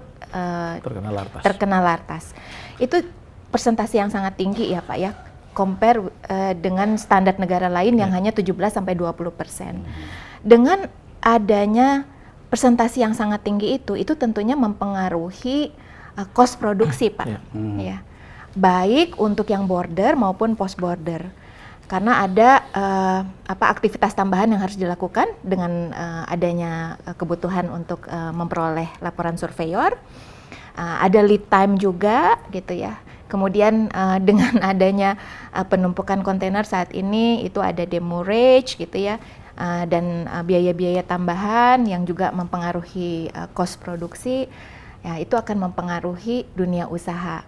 terkena Lartas. Itu persentase yang sangat tinggi ya Pak ya, compare dengan standar negara lain yang hanya 17-20%. Dengan adanya persentase yang sangat tinggi itu tentunya mempengaruhi cost produksi Pak, ya, baik untuk yang border maupun post border, karena ada aktivitas tambahan yang harus dilakukan dengan adanya kebutuhan untuk memperoleh laporan surveyor, ada lead time juga gitu ya. Kemudian dengan adanya penumpukan kontainer saat ini itu ada demurrage gitu ya. Dan biaya-biaya tambahan yang juga mempengaruhi cost produksi, ya itu akan mempengaruhi dunia usaha.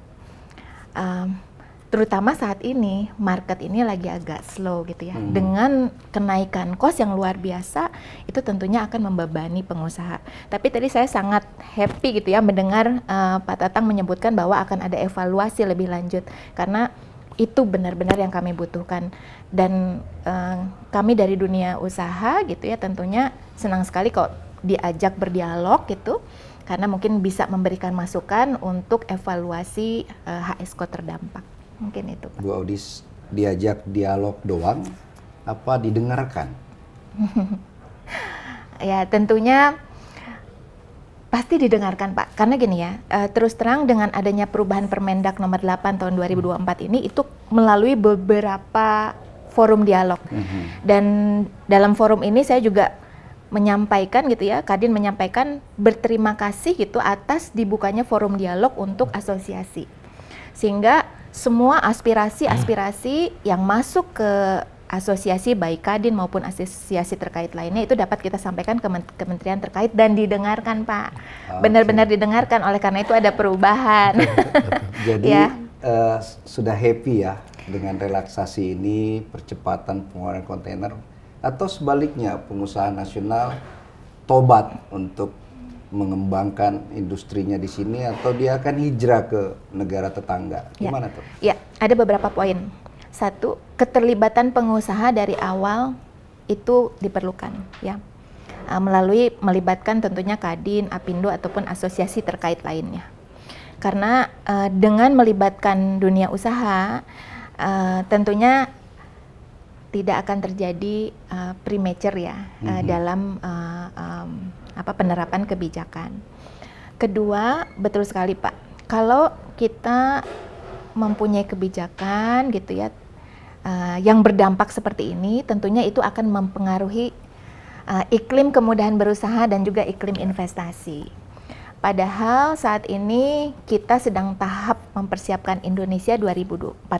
Terutama saat ini market ini lagi agak slow gitu ya. Dengan kenaikan cost yang luar biasa, itu tentunya akan membebani pengusaha. Tapi tadi saya sangat happy gitu ya mendengar Pak Tatang menyebutkan bahwa akan ada evaluasi lebih lanjut, karena itu benar-benar yang kami butuhkan. Dan kami dari dunia usaha gitu ya tentunya senang sekali kok diajak berdialog gitu, karena mungkin bisa memberikan masukan untuk evaluasi HS code terdampak. Mungkin itu Pak. Bu Audis, diajak dialog doang apa didengarkan? Ya tentunya pasti didengarkan Pak, karena gini ya, terus terang dengan adanya perubahan Permendak nomor 8 tahun 2024 ini itu melalui beberapa forum dialog. Dan dalam forum ini saya juga menyampaikan gitu ya, Kadin menyampaikan berterima kasih gitu atas dibukanya forum dialog untuk asosiasi. Sehingga semua aspirasi-aspirasi yang masuk ke asosiasi baik Kadin maupun asosiasi terkait lainnya itu dapat kita sampaikan ke kementerian terkait dan didengarkan Pak. Benar-benar didengarkan, oleh karena itu ada perubahan. Jadi ya. Sudah happy ya dengan relaksasi ini, percepatan pengeluaran kontainer, atau sebaliknya pengusaha nasional tobat untuk mengembangkan industrinya di sini, atau dia akan hijrah ke negara tetangga? Gimana tuh? Ya, ada beberapa poin. Satu, keterlibatan pengusaha dari awal itu diperlukan ya, melalui melibatkan tentunya Kadin, Apindo ataupun asosiasi terkait lainnya. Karena dengan melibatkan dunia usaha tentunya tidak akan terjadi premature ya dalam penerapan kebijakan. Kedua, betul sekali Pak, kalau kita mempunyai kebijakan gitu ya yang berdampak seperti ini, tentunya itu akan mempengaruhi iklim kemudahan berusaha dan juga iklim investasi. Padahal saat ini kita sedang tahap mempersiapkan Indonesia 2045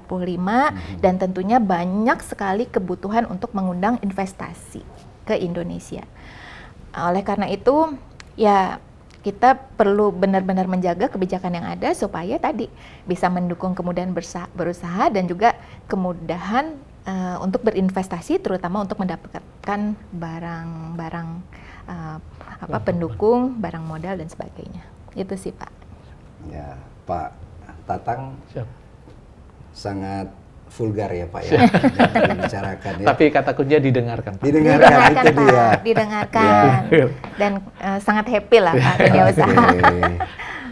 dan tentunya banyak sekali kebutuhan untuk mengundang investasi ke Indonesia. Oleh karena itu ya kita perlu benar-benar menjaga kebijakan yang ada supaya tadi bisa mendukung kemudahan berusaha dan juga kemudahan untuk berinvestasi, terutama untuk mendapatkan barang-barang pendukung, barang modal dan sebagainya. Itu sih Pak. Ya, Pak Tatang Siap. sangat vulgar ya Pak ya, yang dibicarakan ya. Tapi kata kuncinya didengarkan, Pak. Didengarkan itu dia. Pak, didengarkan. Dan sangat happy lah Pak dunia usaha.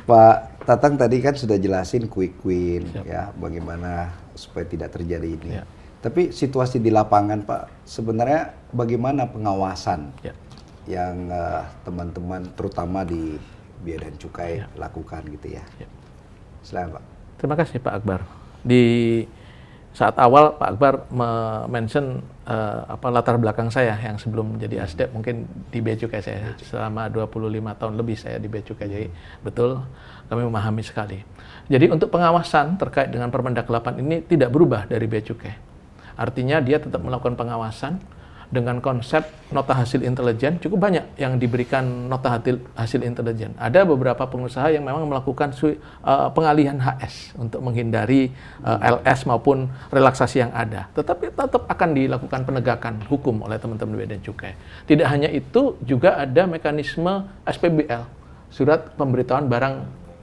Pak Tatang tadi kan sudah jelasin quick win Siap. ya, bagaimana supaya tidak terjadi ini. Ya. Tapi situasi di lapangan Pak, sebenarnya bagaimana pengawasan Ya. yang teman-teman terutama di Bea dan Cukai lakukan gitu ya. Ya. Silakan Pak. Terima kasih Pak Akbar. Di saat awal Pak Akbar mention latar belakang saya yang sebelum menjadi Asdep mungkin di Bea Cukai saya selama 25 tahun lebih saya di Bea Cukai, jadi betul kami memahami sekali. Jadi untuk pengawasan terkait dengan Permendak 8 ini tidak berubah dari Bea Cukai. Artinya dia tetap melakukan pengawasan dengan konsep nota hasil intelijen. Cukup banyak yang diberikan nota hasil intelijen. Ada beberapa pengusaha yang memang melakukan pengalihan HS untuk menghindari LS maupun relaksasi yang ada. Tetapi tetap akan dilakukan penegakan hukum oleh teman-teman Bea dan Cukai. Tidak hanya itu, juga ada mekanisme SPBL, surat pemberitahuan barang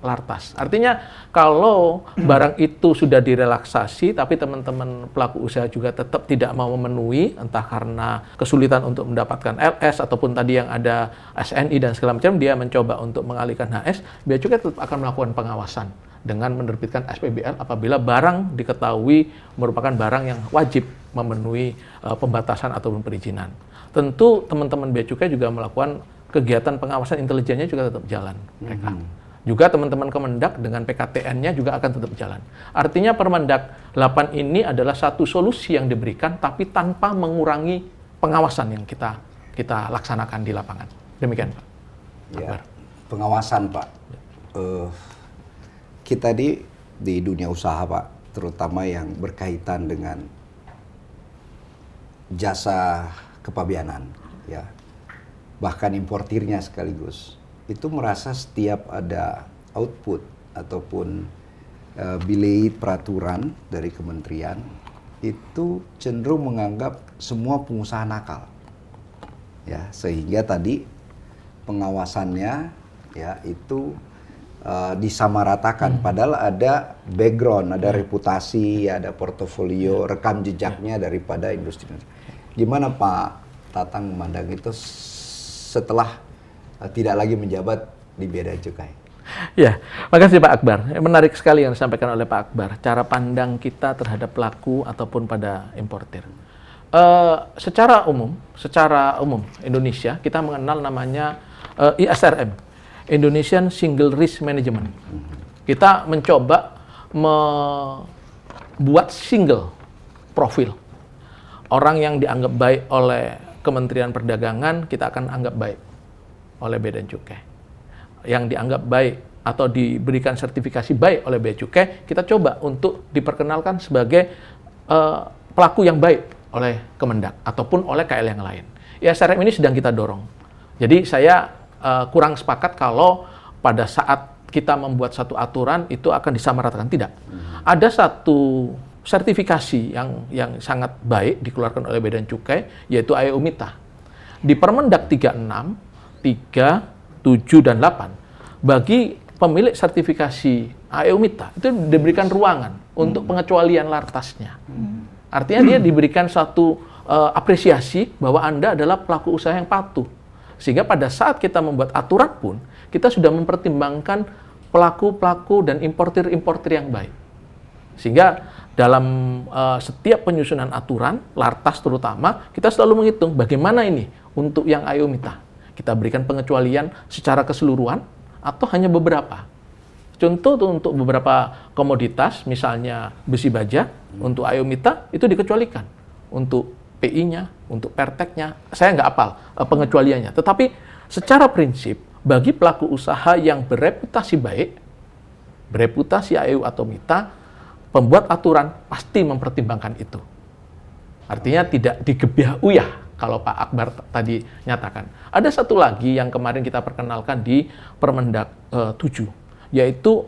lartas. Artinya kalau barang itu sudah direlaksasi tapi teman-teman pelaku usaha juga tetap tidak mau memenuhi, entah karena kesulitan untuk mendapatkan LS ataupun tadi yang ada SNI dan segala macam, dia mencoba untuk mengalihkan HS, Bea Cukai tetap akan melakukan pengawasan dengan menerbitkan SPBL apabila barang diketahui merupakan barang yang wajib memenuhi pembatasan ataupun perizinan. Tentu teman-teman Bea Cukai juga melakukan kegiatan pengawasan intelijennya juga tetap jalan mereka. Juga teman-teman Kemendak dengan PKTN-nya juga akan tetap jalan. Artinya Permendak 8 ini adalah satu solusi yang diberikan tapi tanpa mengurangi pengawasan yang kita laksanakan di lapangan. Demikian Pak. Ya, pengawasan Pak. Kita di dunia usaha Pak, terutama yang berkaitan dengan jasa kepabeanan, ya, bahkan importirnya sekaligus, itu merasa setiap ada output ataupun bilik peraturan dari kementerian itu cenderung menganggap semua pengusaha nakal, ya, sehingga tadi pengawasannya ya itu disamaratakan, padahal ada background, ada reputasi, ada portofolio, rekam jejaknya daripada industri. Gimana Pak Tatang memandang itu setelah tidak lagi menjabat di Bea dan Cukai? Ya, makasih Pak Akbar. Menarik sekali yang disampaikan oleh Pak Akbar. Cara pandang kita terhadap pelaku ataupun pada importir. Secara umum Indonesia kita mengenal namanya ISRM, Indonesian Single Risk Management. Kita mencoba membuat single profil. Orang yang dianggap baik oleh Kementerian Perdagangan kita akan anggap baik oleh Bea dan Cukai. Yang dianggap baik atau diberikan sertifikasi baik oleh Bea Cukai, kita coba untuk diperkenalkan sebagai pelaku yang baik oleh Kemendak ataupun oleh KL yang lain. ISRM ini sedang kita dorong. Jadi saya kurang sepakat kalau pada saat kita membuat satu aturan itu akan disamaratakan. Tidak. Ada satu sertifikasi yang sangat baik dikeluarkan oleh Bea dan Cukai, yaitu AEO MITA. Di Permendak 36, 3, 7, dan 8, bagi pemilik sertifikasi AEO MITA itu diberikan ruangan untuk pengecualian lartasnya. Artinya dia diberikan satu apresiasi bahwa Anda adalah pelaku usaha yang patuh. Sehingga pada saat kita membuat aturan pun, kita sudah mempertimbangkan pelaku-pelaku dan importir-importir yang baik. Sehingga dalam setiap penyusunan aturan, lartas terutama, kita selalu menghitung bagaimana ini untuk yang AEO MITA. Kita berikan pengecualian secara keseluruhan atau hanya beberapa. Contoh tuh untuk beberapa komoditas, misalnya besi baja, untuk Ayomita itu dikecualikan. Untuk PI-nya, untuk Perteknya, saya nggak hafal pengecualiannya. Tetapi secara prinsip, bagi pelaku usaha yang bereputasi baik, bereputasi AEU atau MITA, pembuat aturan pasti mempertimbangkan itu. Artinya tidak digebiah uyah, kalau Pak Akbar tadi nyatakan. Ada satu lagi yang kemarin kita perkenalkan di Permendak 7, yaitu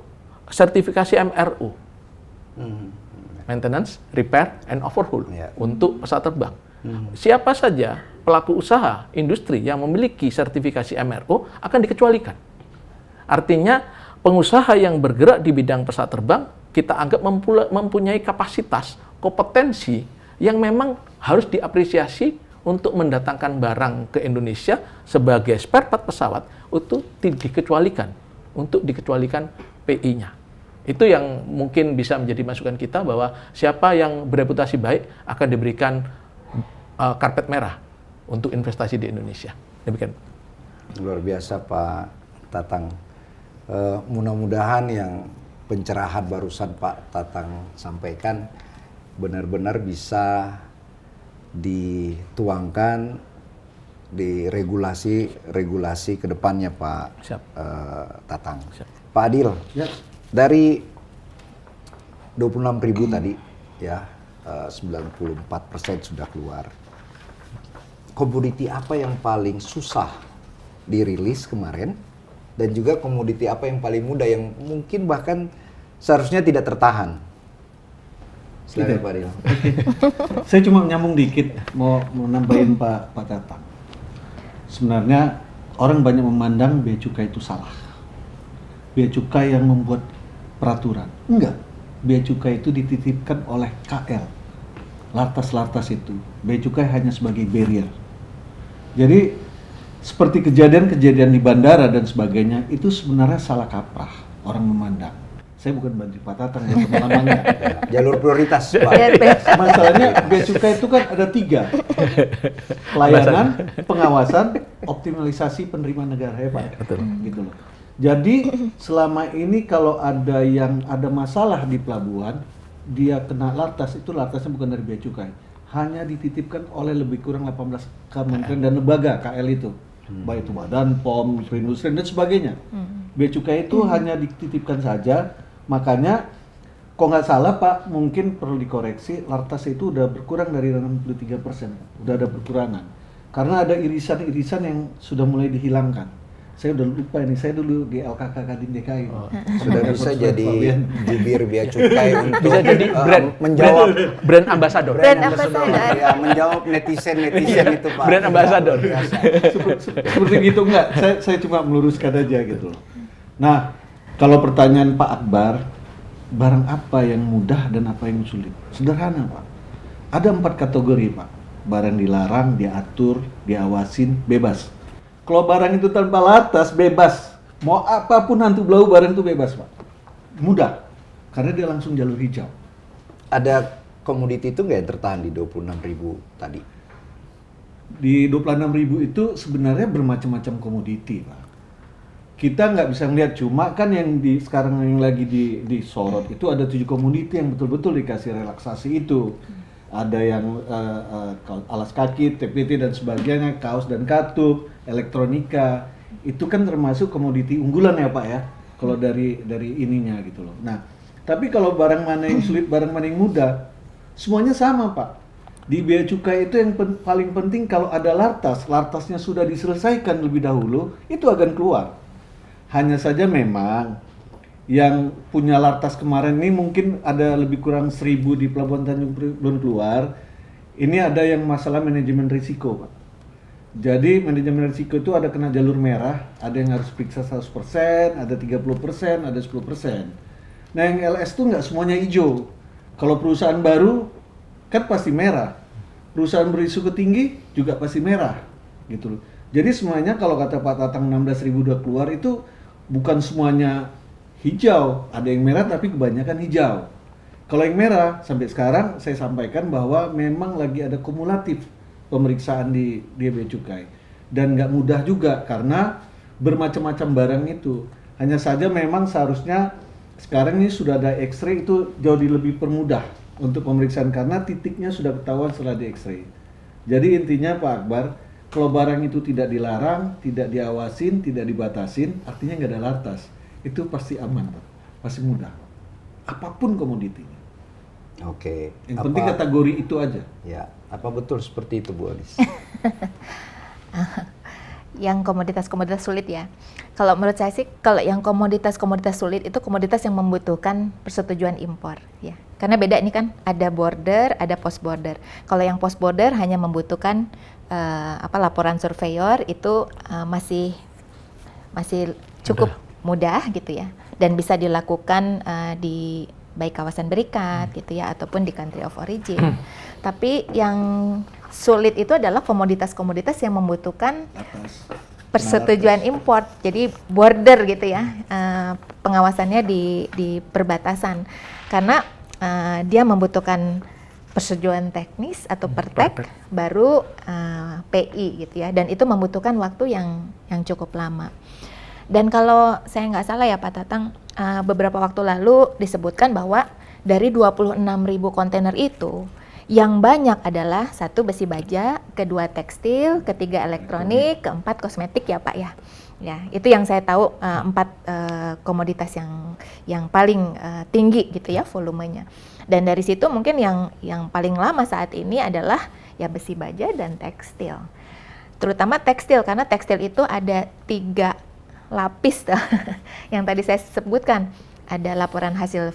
sertifikasi MRO. Maintenance, Repair, and Overhaul untuk pesawat terbang. Siapa saja pelaku usaha industri yang memiliki sertifikasi MRO akan dikecualikan. Artinya pengusaha yang bergerak di bidang pesawat terbang kita anggap mempunyai kapasitas, kompetensi yang memang harus diapresiasi untuk mendatangkan barang ke Indonesia sebagai spare part pesawat itu dikecualikan, untuk dikecualikan PI-nya. Itu yang mungkin bisa menjadi masukan kita bahwa siapa yang bereputasi baik akan diberikan karpet merah untuk investasi di Indonesia. Demikian. Luar biasa Pak Tatang. Mudah-mudahan yang pencerahan barusan Pak Tatang sampaikan benar-benar bisa dituangkan di regulasi ke depannya Pak Tatang. Siap. Pak Adil, Ya. dari 26.000 tadi ya, 94% sudah keluar. Komoditi apa yang paling susah dirilis kemarin, dan juga komoditi apa yang paling mudah yang mungkin bahkan seharusnya tidak tertahan? Silakan Pak Adil. Saya cuma nyambung dikit, mau nambahin Pak Tatang. Sebenarnya orang banyak memandang bea cukai itu salah. Bea cukai yang membuat peraturan. Enggak. Bea cukai itu dititipkan oleh KL. Lartas-lartas itu. Bea cukai hanya sebagai barrier. Jadi seperti kejadian-kejadian di bandara dan sebagainya itu sebenarnya salah kaprah orang memandang. Saya bukan bantu Pak Tatang ya pengalamannya. Jalur prioritas Pak. Masalahnya bea cukai itu kan ada 3. Pelayanan, pengawasan, optimalisasi penerimaan negara ya Pak. Betul. Gitu loh. Jadi selama ini kalau ada yang ada masalah di pelabuhan, dia kena lartas, itu lartasnya bukan dari bea cukai. Hanya dititipkan oleh lebih kurang 18 kementerian dan lembaga KL itu. Baik itu Badan POM, Perindustrian dan sebagainya. Bea cukai itu hanya dititipkan saja. Makanya kok nggak salah Pak, mungkin perlu dikoreksi, lartas itu udah berkurang dari 63%. Udah ada berkurangan. Karena ada irisan-irisan yang sudah mulai dihilangkan. Saya udah lupa ini, saya dulu di LKK Kadin DKI. Sudah bisa jadi jubir bea cukai untuk Bisa jadi menjawab brand ambassador. Brand ambassador. ya, menjawab netizen itu Pak. Brand ambassador. Luar biasa. Seperti gitu enggak, saya cuma meluruskan aja gitu loh. Nah, kalau pertanyaan Pak Akbar, barang apa yang mudah dan apa yang sulit? Sederhana Pak. Ada 4 kategori Pak. Barang dilarang, diatur, diawasin, bebas. Kalau barang itu tanpa lartas, bebas. Mau apapun hantu belau barang itu bebas Pak. Mudah. Karena dia langsung jalur hijau. Ada komoditi itu nggak yang tertahan di 26.000 tadi? Di 26.000 itu sebenarnya bermacam-macam komoditi Pak. Kita nggak bisa ngeliat, cuma kan yang sekarang yang lagi disorot itu ada 7 komoditi yang betul-betul dikasih relaksasi itu. Ada yang alas kaki, TPT dan sebagainya, kaos dan katup, elektronika. Itu kan termasuk komoditi unggulan ya Pak ya. Kalau dari ininya gitu loh. Nah, tapi kalau barang mana yang sulit, barang mana yang mudah, semuanya sama Pak. Di bea cukai itu yang paling penting kalau ada lartasnya sudah diselesaikan lebih dahulu, itu akan keluar. Hanya saja memang yang punya lartas kemarin ini mungkin ada lebih kurang 1.000 di Pelabuhan Tanjung Priok belum keluar. Ini ada yang masalah manajemen risiko Pak. Jadi manajemen risiko itu ada kena jalur merah, ada yang harus periksa 100%, ada 30%, ada 10%. Nah yang LS itu nggak semuanya hijau. Kalau perusahaan baru kan pasti merah. Perusahaan berisiko tinggi juga pasti merah gitu loh. Jadi semuanya kalau kata Pak Tatang 16.000 udah keluar itu bukan semuanya hijau, ada yang merah tapi kebanyakan hijau. Kalau yang merah sampai sekarang saya sampaikan bahwa memang lagi ada kumulatif pemeriksaan di bea cukai dan nggak mudah juga karena bermacam-macam barang itu. Hanya saja memang seharusnya Sekarang ini sudah ada X-ray, itu jauh lebih permudah untuk pemeriksaan karena titiknya sudah ketahuan setelah di X-ray. Jadi intinya Pak Akbar, kalau barang itu tidak dilarang, tidak diawasin, tidak dibatasin, artinya nggak ada lartas. Itu pasti aman, Pak. Pasti mudah. Apapun komoditinya. Oke. Yang penting kategori itu aja. Ya, apa betul seperti itu Bu Alis? Yang komoditas-komoditas sulit ya. Kalau menurut saya sih, kalau yang komoditas-komoditas sulit itu komoditas yang membutuhkan persetujuan impor, ya. Karena beda ini kan, ada border, ada post border. Kalau yang post border hanya membutuhkan laporan surveyor itu masih cukup mudah gitu ya, dan bisa dilakukan di baik kawasan berikat gitu ya, ataupun di country of origin. Tapi yang sulit itu adalah komoditas-komoditas yang membutuhkan persetujuan import, jadi border gitu ya, pengawasannya di perbatasan, karena dia membutuhkan persetujuan teknis atau pertek, baru PI gitu ya, dan itu membutuhkan waktu yang cukup lama. Dan kalau saya nggak salah ya Pak Tatang, beberapa waktu lalu disebutkan bahwa dari 26.000 kontainer itu, yang banyak adalah 1 besi baja, kedua tekstil, ketiga elektronik, keempat kosmetik ya Pak ya. Ya, itu yang saya tahu 4 komoditas yang paling tinggi gitu ya volumenya. Dan dari situ mungkin yang paling lama saat ini adalah ya besi baja dan tekstil. Terutama tekstil, karena tekstil itu ada 3 lapis yang tadi saya sebutkan. Ada laporan hasil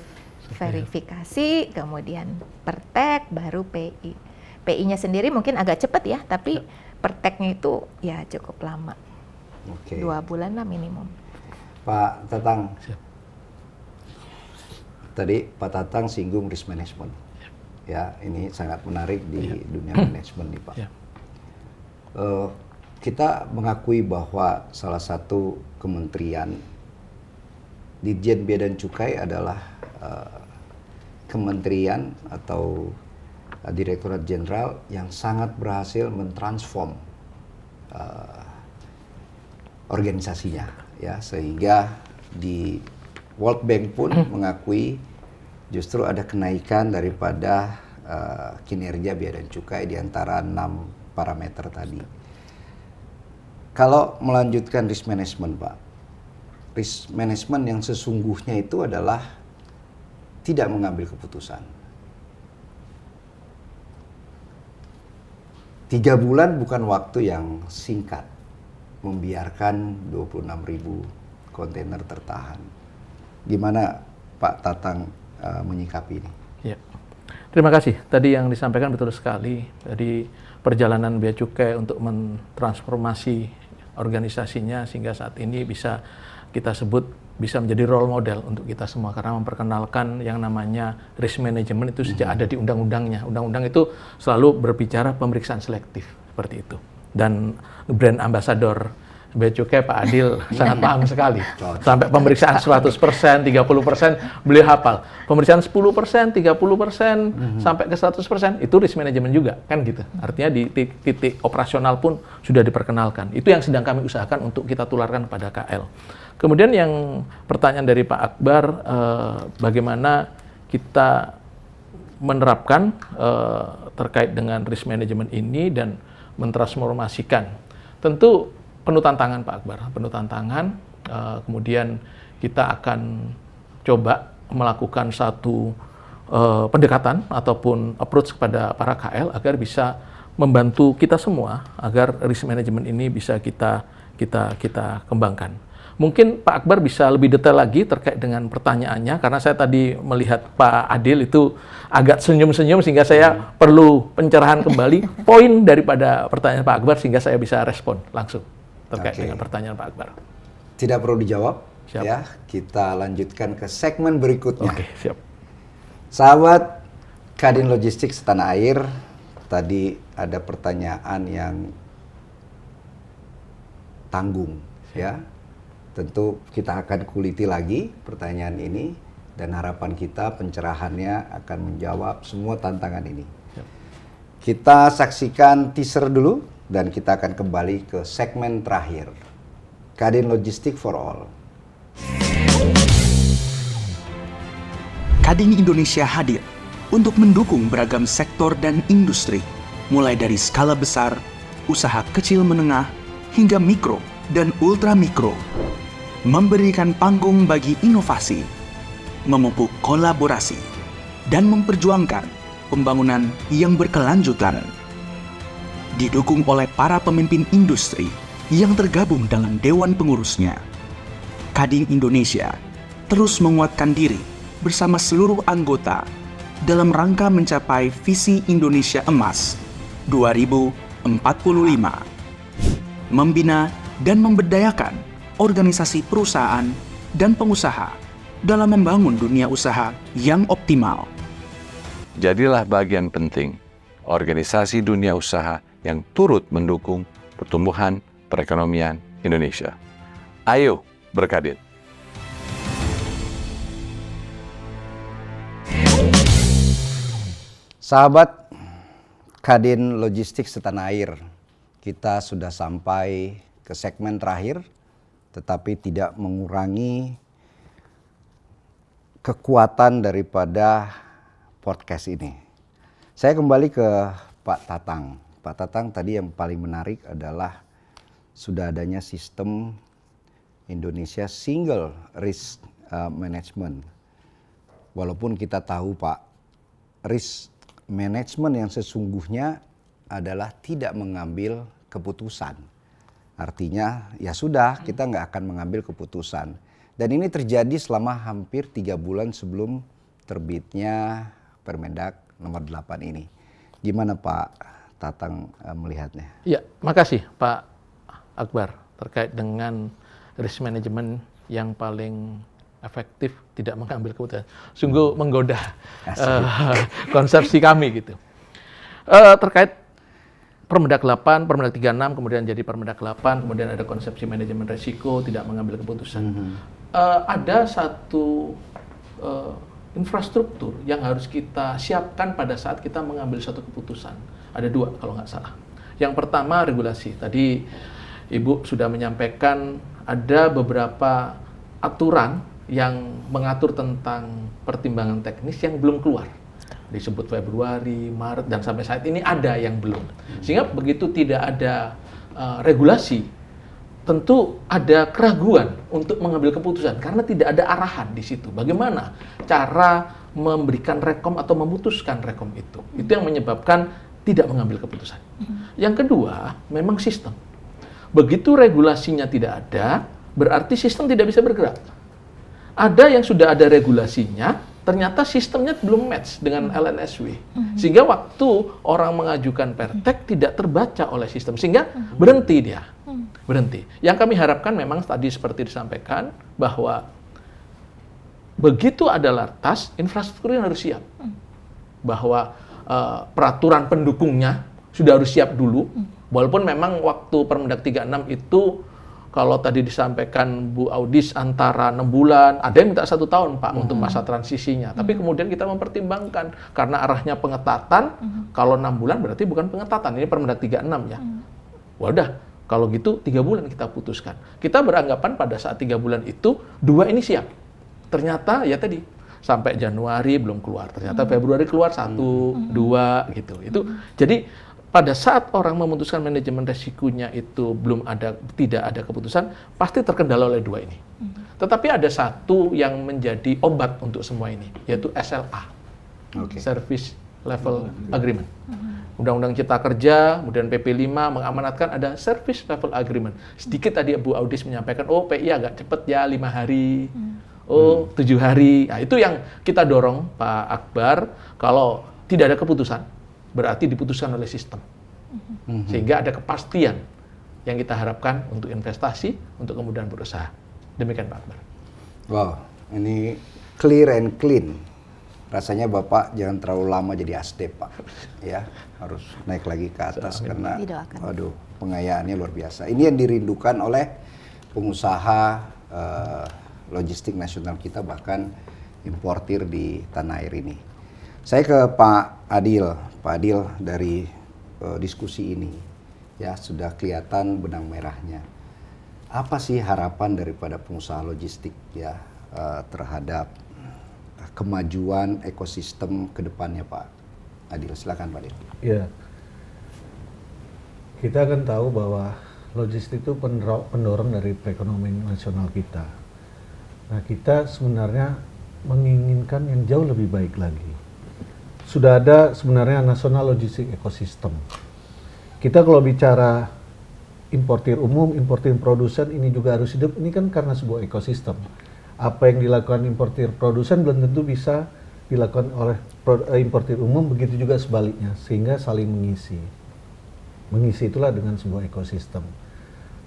verifikasi, kemudian pertek, baru PI. PI-nya sendiri mungkin agak cepat ya, tapi perteknya itu ya cukup lama. Oke. 2 bulan lah minimum. Pak Tatang, tadi Pak Tatang singgung risk management. Ya, ini sangat menarik di dunia manajemen nih Pak. Kita mengakui bahwa salah satu kementerian, Ditjen Bea dan Cukai adalah kementerian atau Direktorat Jenderal yang sangat berhasil mentransform organisasinya, ya, sehingga di World Bank pun mengakui justru ada kenaikan daripada kinerja Bea dan Cukai di antara 6 parameter tadi. Kalau melanjutkan risk management Pak, risk management yang sesungguhnya itu adalah tidak mengambil keputusan. 3 bulan bukan waktu yang singkat membiarkan 26.000 kontainer tertahan. Gimana Pak Tatang menyikapi ini? Ya. Terima kasih. Tadi yang disampaikan betul sekali. Jadi perjalanan Bea Cukai untuk mentransformasi organisasinya sehingga saat ini bisa kita sebut bisa menjadi role model untuk kita semua, karena memperkenalkan yang namanya risk management itu sejak ada di undang-undangnya. Undang-undang itu selalu berbicara pemeriksaan selektif seperti itu. Dan brand ambassador Bea Cukai Pak Adil sangat paham sekali. Sampai pemeriksaan 100%, 30%, beliau hafal. Pemeriksaan 10%, 30%, sampai ke 100%, itu risk management juga, kan gitu. Artinya di titik operasional pun sudah diperkenalkan. Itu yang sedang kami usahakan untuk kita tularkan pada KL. Kemudian yang pertanyaan dari Pak Akbar, bagaimana kita menerapkan terkait dengan risk management ini dan mentransformasikan. Tentu penuh tantangan Pak Akbar, penuh tantangan. Kemudian kita akan coba melakukan satu pendekatan ataupun approach kepada para KL agar bisa membantu kita semua agar risk management ini bisa kita kembangkan. Mungkin Pak Akbar bisa lebih detail lagi terkait dengan pertanyaannya, karena saya tadi melihat Pak Adil itu agak senyum-senyum sehingga saya perlu pencerahan kembali poin daripada pertanyaan Pak Akbar sehingga saya bisa respon langsung terkait dengan pertanyaan Pak Akbar. Tidak perlu dijawab, Siap. ya. Kita lanjutkan ke segmen berikutnya. Oke, siap. Sahabat Kadin Logistik setanah air, tadi ada pertanyaan yang tanggung, ya. Tentu kita akan kuliti lagi pertanyaan ini dan harapan kita pencerahannya akan menjawab semua tantangan ini. Siap. Kita saksikan teaser dulu dan kita akan kembali ke segmen terakhir. Kadin Logistik for All. Kadin Indonesia hadir untuk mendukung beragam sektor dan industri, mulai dari skala besar, usaha kecil menengah, hingga mikro dan ultra mikro. Memberikan panggung bagi inovasi, memupuk kolaborasi, dan memperjuangkan pembangunan yang berkelanjutan. Didukung oleh para pemimpin industri yang tergabung dalam dewan pengurusnya, Kadin Indonesia terus menguatkan diri bersama seluruh anggota dalam rangka mencapai visi Indonesia Emas 2045. Membina dan memberdayakan organisasi perusahaan dan pengusaha dalam membangun dunia usaha yang optimal. Jadilah bagian penting organisasi dunia usaha yang turut mendukung pertumbuhan perekonomian Indonesia. Ayo berkadin. Sahabat Kadin Logistik Setanah Air, kita sudah sampai ke segmen terakhir, tetapi tidak mengurangi kekuatan daripada podcast ini. Saya kembali ke Pak Tatang. Pak Tatang, tadi yang paling menarik adalah sudah adanya sistem Indonesia Single Risk Management. Walaupun kita tahu Pak, risk management yang sesungguhnya adalah tidak mengambil keputusan. Artinya ya sudah, kita nggak akan mengambil keputusan. Dan ini terjadi selama hampir 3 bulan sebelum terbitnya Permendag nomor 8 ini. Gimana Pak Tatang melihatnya? Ya, makasih Pak Akbar terkait dengan risk management yang paling efektif tidak mengambil keputusan. Sungguh menggoda konsepsi kami gitu. Terkait Permendag 8, Permendag 36, kemudian jadi Permendag 8, kemudian ada konsepsi manajemen resiko, tidak mengambil keputusan. Ada satu infrastruktur yang harus kita siapkan pada saat kita mengambil suatu keputusan. Ada 2 kalau nggak salah. Yang pertama regulasi. Tadi Ibu sudah menyampaikan ada beberapa aturan yang mengatur tentang pertimbangan teknis yang belum keluar. Disebut Februari, Maret, dan sampai saat ini ada yang belum. Sehingga begitu tidak ada regulasi, tentu ada keraguan untuk mengambil keputusan karena tidak ada arahan di situ. Bagaimana cara memberikan rekom atau memutuskan rekom itu? Itu yang menyebabkan tidak mengambil keputusan. Yang kedua, memang sistem. Begitu regulasinya tidak ada, berarti sistem tidak bisa bergerak. Ada yang sudah ada regulasinya, ternyata sistemnya belum match dengan LNSW. Sehingga waktu orang mengajukan pertek tidak terbaca oleh sistem. Sehingga berhenti dia. Berhenti. Yang kami harapkan memang tadi seperti disampaikan, bahwa begitu ada lartas, infrastrukturnya harus siap. Bahwa peraturan pendukungnya sudah harus siap dulu. Walaupun memang waktu Permendag 36 itu, kalau tadi disampaikan Bu Audis antara 6 bulan, ada yang minta 1 tahun Pak untuk masa transisinya. Tapi kemudian kita mempertimbangkan, karena arahnya pengetatan, kalau 6 bulan berarti bukan pengetatan, ini Permendag 36 ya. Wadah, kalau gitu 3 bulan kita putuskan. Kita beranggapan pada saat 3 bulan itu, 2 ini siap. Ternyata ya tadi, sampai Januari belum keluar. Ternyata Februari keluar 1, 2 gitu. Itu jadi pada saat orang memutuskan manajemen resikonya itu tidak ada keputusan, pasti terkendala oleh 2 ini. Tetapi ada satu yang menjadi obat untuk semua ini, yaitu SLA, Service Level Agreement. Undang-Undang Cipta Kerja, kemudian PP 5 mengamanatkan ada Service Level Agreement. Sedikit tadi Bu Audis menyampaikan, oh PI agak cepat ya 5 hari, 7 hari. Nah, itu yang kita dorong Pak Akbar, kalau tidak ada keputusan, berarti diputuskan oleh sistem. Sehingga ada kepastian yang kita harapkan untuk investasi, untuk kemudian berusaha. Demikian Pak Akbar. Wow, ini clear and clean. Rasanya Bapak jangan terlalu lama jadi asdep Pak. Ya, harus naik lagi ke atas karena waduh, pengayaannya luar biasa. Ini yang dirindukan oleh pengusaha logistik nasional kita, bahkan importir di tanah air ini. Saya ke Pak Adil. Pak Adil, dari diskusi ini ya sudah kelihatan benang merahnya. Apa sih harapan daripada pengusaha logistik ya terhadap kemajuan ekosistem ke depannya, Pak Adil? Silakan, Pak Adil. Ya, kita akan tahu bahwa logistik itu pendorong dari perekonomian nasional kita. Nah, kita sebenarnya menginginkan yang jauh lebih baik lagi. Sudah ada sebenarnya National Logistic Ecosystem. Kita kalau bicara importir umum, importir produsen, ini juga harus hidup. Ini kan karena sebuah ekosistem. Apa yang dilakukan importir produsen belum tentu bisa dilakukan oleh importir umum, begitu juga sebaliknya, sehingga saling mengisi. Mengisi itulah dengan sebuah ekosistem.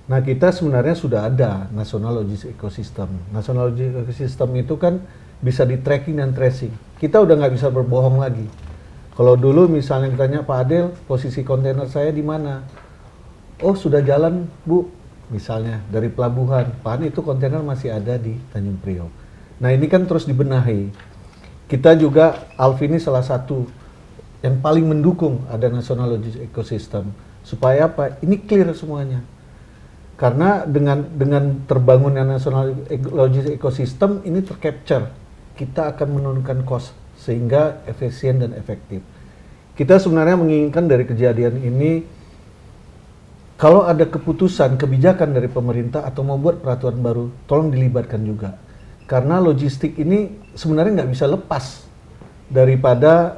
Nah, kita sebenarnya sudah ada National Logistic Ecosystem. National Logistic Ecosystem itu kan bisa di tracking dan tracing. Kita udah nggak bisa berbohong lagi. Kalau dulu misalnya ditanya, Pak Adil, posisi kontainer saya di mana? Oh, sudah jalan, Bu. Misalnya dari pelabuhan, Pak, itu kontainer masih ada di Tanjung Priok. Nah, ini kan terus dibenahi. Kita juga, Alfi ini salah satu yang paling mendukung ada National Logistic Ecosystem. Supaya apa? Ini clear semuanya. Karena dengan terbangunnya National Logistic Ecosystem ini tercapture, kita akan menurunkan cost sehingga efisien dan efektif. Kita sebenarnya menginginkan dari kejadian ini, kalau ada keputusan, kebijakan dari pemerintah atau mau buat peraturan baru, tolong dilibatkan juga. Karena logistik ini sebenarnya nggak bisa lepas daripada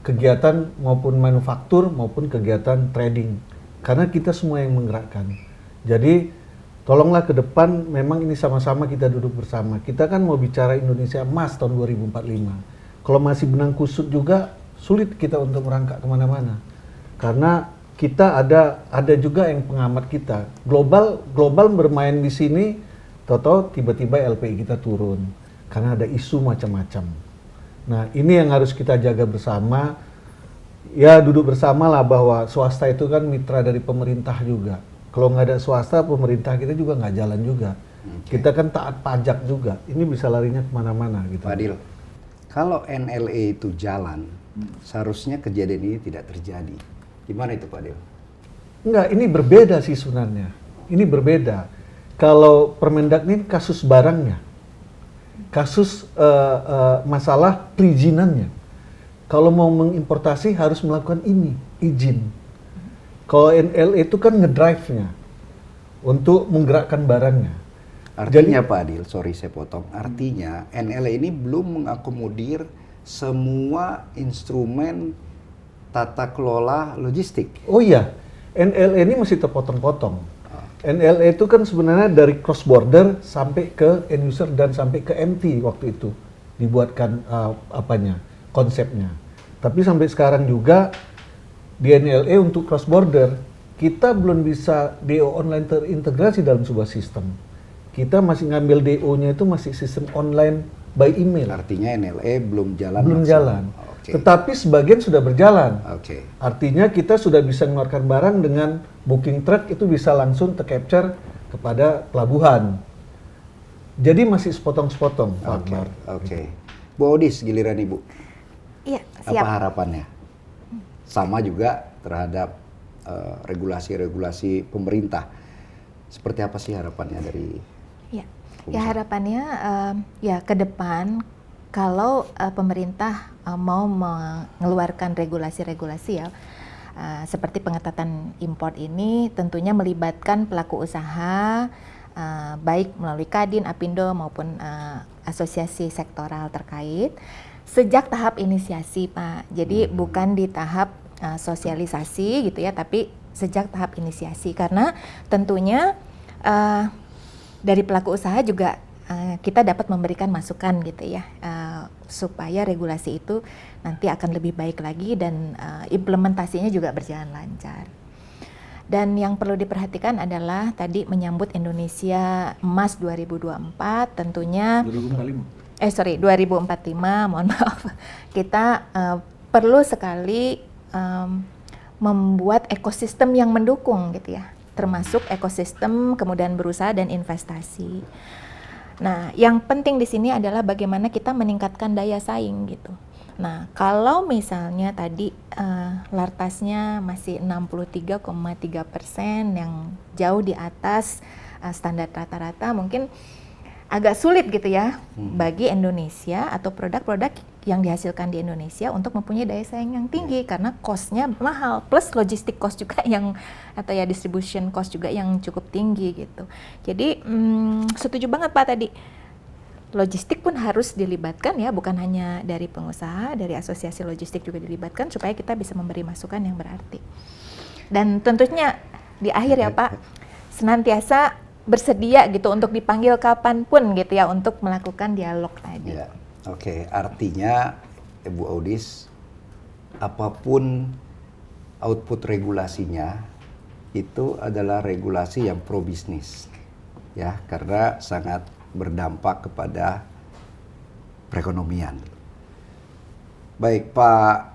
kegiatan maupun manufaktur maupun kegiatan trading. Karena kita semua yang menggerakkan. Jadi tolonglah ke depan, memang ini sama-sama kita duduk bersama. Kita kan mau bicara Indonesia Emas tahun 2045. Kalau masih benang kusut juga, sulit kita untuk merangkak kemana-mana. Karena kita ada juga yang pengamat kita. Global bermain di sini, tahu-tahu tiba-tiba LPI kita turun. Karena ada isu macam-macam. Nah, ini yang harus kita jaga bersama. Ya, duduk bersama lah bahwa swasta itu kan mitra dari pemerintah juga. Kalau nggak ada swasta, pemerintah kita juga nggak jalan juga. Kita kan taat pajak juga. Ini bisa larinya kemana-mana gitu. Pak Adil, kalau NLE itu jalan, seharusnya kejadian ini tidak terjadi. Gimana itu, Pak Adil? Enggak, ini berbeda sih sebenarnya. Ini berbeda. Kalau Permendak ini kasus barangnya. Kasus masalah perizinannya. Kalau mau mengimportasi harus melakukan ini, izin. Kalau NLE itu kan ngedrive-nya untuk menggerakkan barangnya. Artinya, Pak Adil, sorry saya potong. Artinya NLE ini belum mengakomodir semua instrumen tata kelola logistik. Oh iya, NLE ini masih terpotong-potong. NLE itu kan sebenarnya dari cross border sampai ke end user dan sampai ke MT waktu itu dibuatkan konsepnya. Tapi sampai sekarang juga di NLE untuk cross border kita belum bisa DO online terintegrasi dalam sebuah sistem. Kita masih ngambil DO-nya itu masih sistem online by email. Artinya NLE belum jalan. Belum maksimal. jalan. Okay. Tetapi sebagian sudah berjalan. Okay. Artinya kita sudah bisa mengeluarkan barang dengan booking truck itu bisa langsung tercapture kepada pelabuhan. Jadi masih sepotong-sepotong. Oke. Bu Odis, giliran Ibu. Iya, siap. Apa harapannya? Sama juga terhadap regulasi-regulasi pemerintah. Seperti apa sih harapannya dari? Ya harapannya ya ke depan kalau pemerintah mau mengeluarkan regulasi-regulasi ya seperti pengetatan impor ini tentunya melibatkan pelaku usaha baik melalui Kadin, Apindo maupun asosiasi sektoral terkait sejak tahap inisiasi, Pak. Jadi bukan di tahap sosialisasi gitu ya, tapi sejak tahap inisiasi karena tentunya dari pelaku usaha juga kita dapat memberikan masukan gitu ya supaya regulasi itu nanti akan lebih baik lagi dan implementasinya juga berjalan lancar. Dan yang perlu diperhatikan adalah tadi menyambut Indonesia Emas 2024 tentunya 2045, mohon maaf. Kita perlu sekali membuat ekosistem yang mendukung gitu ya, termasuk ekosistem kemudian berusaha dan investasi. Nah, yang penting di sini adalah bagaimana kita meningkatkan daya saing gitu. Nah, kalau misalnya tadi lartasnya masih 63,3% yang jauh di atas standar rata-rata, mungkin agak sulit gitu ya bagi Indonesia atau produk-produk yang dihasilkan di Indonesia untuk mempunyai daya saing yang tinggi karena cost-nya mahal, plus logistik cost juga yang atau ya distribution cost juga yang cukup tinggi gitu. Jadi setuju banget Pak tadi. Logistik pun harus dilibatkan ya, bukan hanya dari pengusaha, dari asosiasi logistik juga dilibatkan supaya kita bisa memberi masukan yang berarti. Dan tentunya di akhir ya Pak, senantiasa bersedia gitu untuk dipanggil kapanpun gitu ya untuk melakukan dialog tadi. Ya, oke. Artinya Ibu Audis, apapun output regulasinya itu adalah regulasi yang pro bisnis, ya, karena sangat berdampak kepada perekonomian. Baik Pak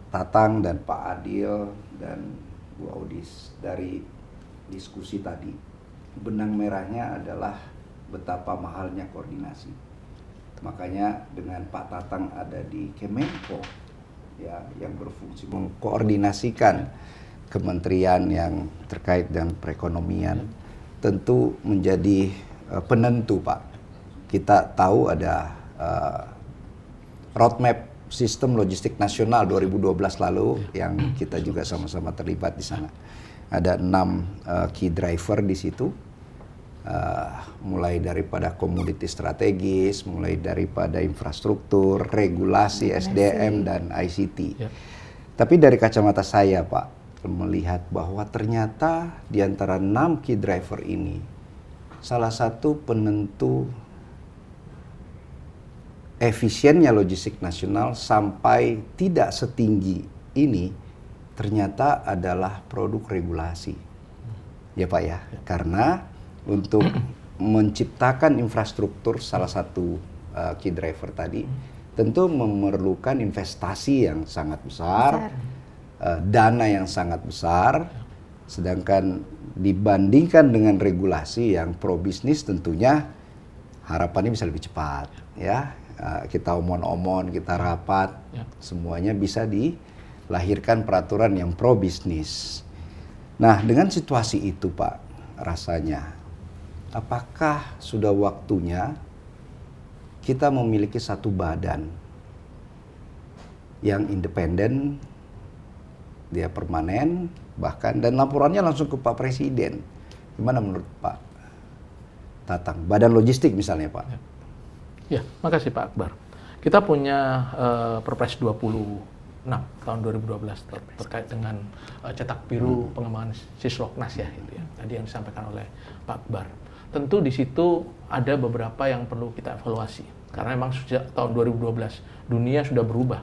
Tatang dan Pak Adil dan Bu Audis, dari diskusi tadi, benang merahnya adalah betapa mahalnya koordinasi. Makanya dengan Pak Tatang ada di Kemenko, ya, yang berfungsi mengkoordinasikan kementerian yang terkait dengan perekonomian, tentu menjadi penentu Pak. Kita tahu ada roadmap sistem logistik nasional 2012 lalu yang kita juga sama-sama terlibat di sana. Ada 6 key driver di situ, mulai daripada komoditi strategis, mulai daripada infrastruktur, regulasi, SDM dan ICT. Tapi dari kacamata saya Pak, melihat bahwa ternyata di antara 6 key driver ini salah satu penentu efisiennya logistik nasional sampai tidak setinggi ini ternyata adalah produk regulasi. Ya Pak ya, karena untuk menciptakan infrastruktur salah satu key driver tadi tentu memerlukan investasi yang sangat besar. Dana yang sangat besar, sedangkan dibandingkan dengan regulasi yang pro bisnis tentunya harapannya bisa lebih cepat, ya. Kita omon-omon, kita rapat, semuanya bisa dilahirkan peraturan yang pro bisnis. Nah, dengan situasi itu Pak, rasanya apakah sudah waktunya kita memiliki satu badan yang independen, dia permanen, bahkan dan laporannya langsung ke Pak Presiden. Gimana menurut Pak Tatang? Badan logistik misalnya Pak. Ya, makasih Pak Akbar. Kita punya Perpres 26 tahun 2012 terkait dengan cetak biru pengembangan Sisloknas ya, itu ya. Tadi yang disampaikan oleh Pak Akbar. Tentu di situ ada beberapa yang perlu kita evaluasi. Karena memang sejak tahun 2012 dunia sudah berubah.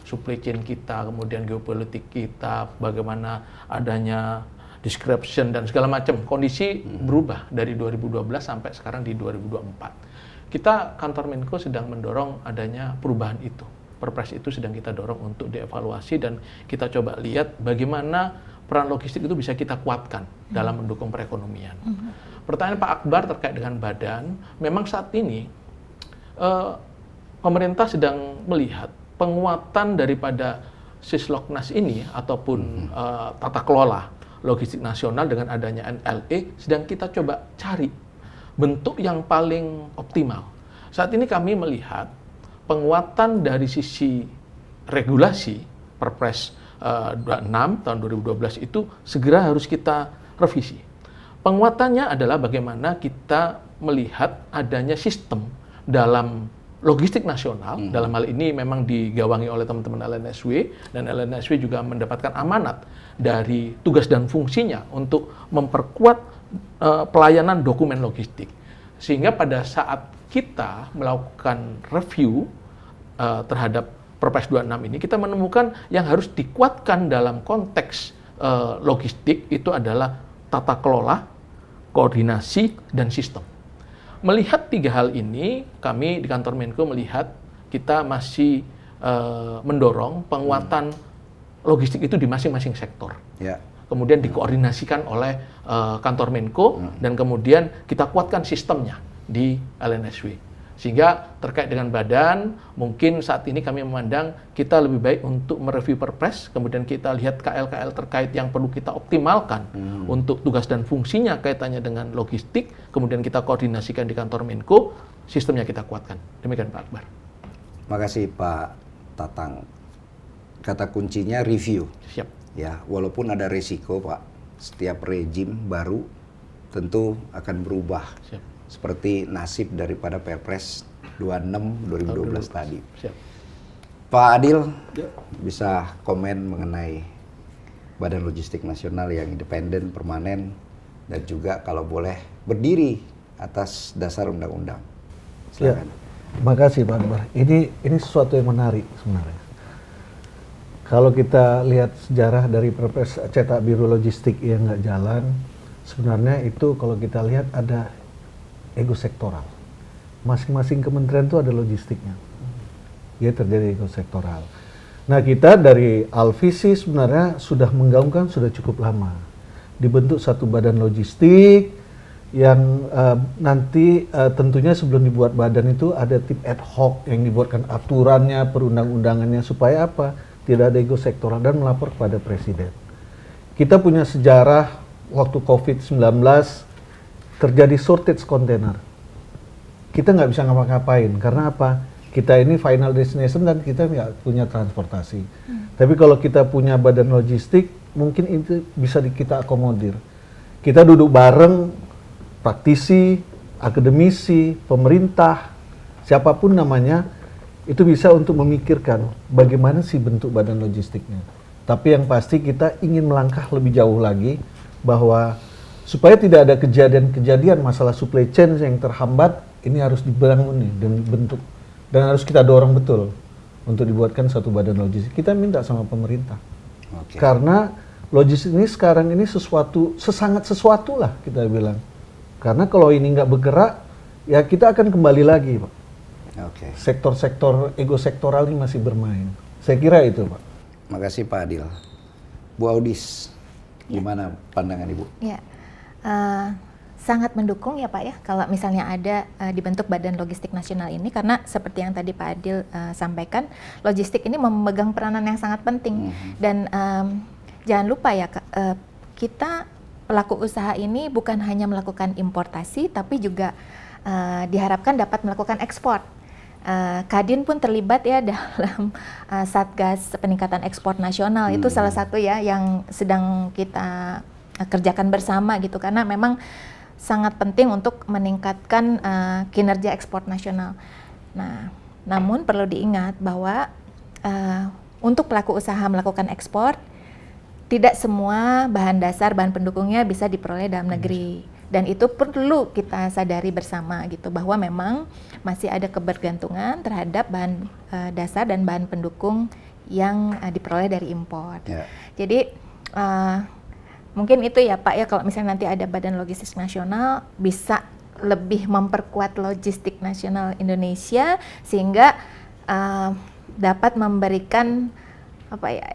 Supply chain kita, kemudian geopolitik kita, bagaimana adanya description dan segala macam kondisi berubah dari 2012 sampai sekarang di 2024. Kita kantor Menko sedang mendorong adanya perubahan itu. Perpres itu sedang kita dorong untuk dievaluasi dan kita coba lihat bagaimana peran logistik itu bisa kita kuatkan dalam mendukung perekonomian. Pertanyaan Pak Akbar terkait dengan badan, memang saat ini pemerintah sedang melihat penguatan daripada Sisloknas ini ataupun tata kelola logistik nasional dengan adanya NLE sedang kita coba cari bentuk yang paling optimal. Saat ini kami melihat penguatan dari sisi regulasi Perpres 26 tahun 2012 itu segera harus kita revisi. Penguatannya adalah bagaimana kita melihat adanya sistem dalam logistik nasional, dalam hal ini memang digawangi oleh teman-teman LNSW, dan LNSW juga mendapatkan amanat dari tugas dan fungsinya untuk memperkuat pelayanan dokumen logistik. Sehingga pada saat kita melakukan review terhadap Perpres 26 ini, kita menemukan yang harus dikuatkan dalam konteks logistik itu adalah tata kelola, koordinasi, dan sistem. Melihat 3 hal ini, kami di kantor Menko melihat kita masih mendorong penguatan logistik itu di masing-masing sektor. Kemudian dikoordinasikan oleh kantor Menko dan kemudian kita kuatkan sistemnya di LNSW. Sehingga terkait dengan badan, mungkin saat ini kami memandang kita lebih baik untuk mereview Perpres, kemudian kita lihat KL-KL terkait yang perlu kita optimalkan untuk tugas dan fungsinya kaitannya dengan logistik, kemudian kita koordinasikan di kantor Menko, sistemnya kita kuatkan. Demikian Pak Akbar. Makasih Pak Tatang. Kata kuncinya review. Siap. Ya, walaupun ada resiko Pak, setiap rejim baru tentu akan berubah. Siap. Seperti nasib daripada Perpres 26 2012 tadi. Siap. Pak Adil bisa komen mengenai Badan Logistik Nasional yang independen, permanen, dan juga kalau boleh berdiri atas dasar undang-undang. Silakan. Terima kasih Pak Akbar. Ini sesuatu yang menarik sebenarnya. Kalau kita lihat sejarah dari Perpres cetak biru logistik yang nggak jalan, sebenarnya itu kalau kita lihat ada ego sektoral. Masing-masing kementerian itu ada logistiknya. Ya, terjadi ego sektoral. Nah, kita dari Alvisi sebenarnya sudah menggaungkan sudah cukup lama. Dibentuk satu badan logistik yang nanti tentunya sebelum dibuat badan itu ada tim ad hoc yang dibuatkan aturannya, perundang-undangannya supaya apa? Tidak ada ego sektoral dan melapor kepada Presiden. Kita punya sejarah waktu COVID-19 terjadi shortage kontainer. Kita nggak bisa ngapa-ngapain karena apa? Kita ini final destination dan kita nggak punya transportasi. Tapi kalau kita punya badan logistik, mungkin itu bisa kita akomodir. Kita duduk bareng, praktisi, akademisi, pemerintah, siapapun namanya, itu bisa untuk memikirkan bagaimana sih bentuk badan logistiknya. Tapi yang pasti kita ingin melangkah lebih jauh lagi bahwa supaya tidak ada kejadian-kejadian masalah supply chain yang terhambat, ini harus dibangun nih dan dibentuk dan harus kita dorong betul untuk dibuatkan satu badan logistik. Kita minta sama pemerintah. Karena logistik ini sekarang ini sesangat sesuatu lah kita bilang. Karena kalau ini nggak bergerak, ya kita akan kembali lagi, Pak. Sektor-sektor ego sektoral ini masih bermain. Saya kira itu, Pak. Makasih Pak Adil. Bu Audis, gimana pandangan Ibu? Ya, sangat mendukung ya Pak ya kalau misalnya ada dibentuk Badan Logistik Nasional ini, karena seperti yang tadi Pak Adil sampaikan, logistik ini memegang peranan yang sangat penting. Dan jangan lupa ya, kita pelaku usaha ini bukan hanya melakukan importasi, tapi juga diharapkan dapat melakukan ekspor. Kadin pun terlibat ya dalam Satgas Peningkatan Ekspor Nasional. Itu salah satu ya yang sedang kita kerjakan bersama gitu, karena memang sangat penting untuk meningkatkan kinerja ekspor nasional. Nah, namun perlu diingat bahwa untuk pelaku usaha melakukan ekspor, tidak semua bahan dasar, bahan pendukungnya bisa diperoleh dalam negeri. Dan itu perlu kita sadari bersama gitu, bahwa memang masih ada kebergantungan terhadap bahan dasar dan bahan pendukung yang diperoleh dari impor. Jadi mungkin itu ya Pak ya, kalau misalnya nanti ada Badan Logistik Nasional bisa lebih memperkuat logistik nasional Indonesia sehingga dapat memberikan apa ya,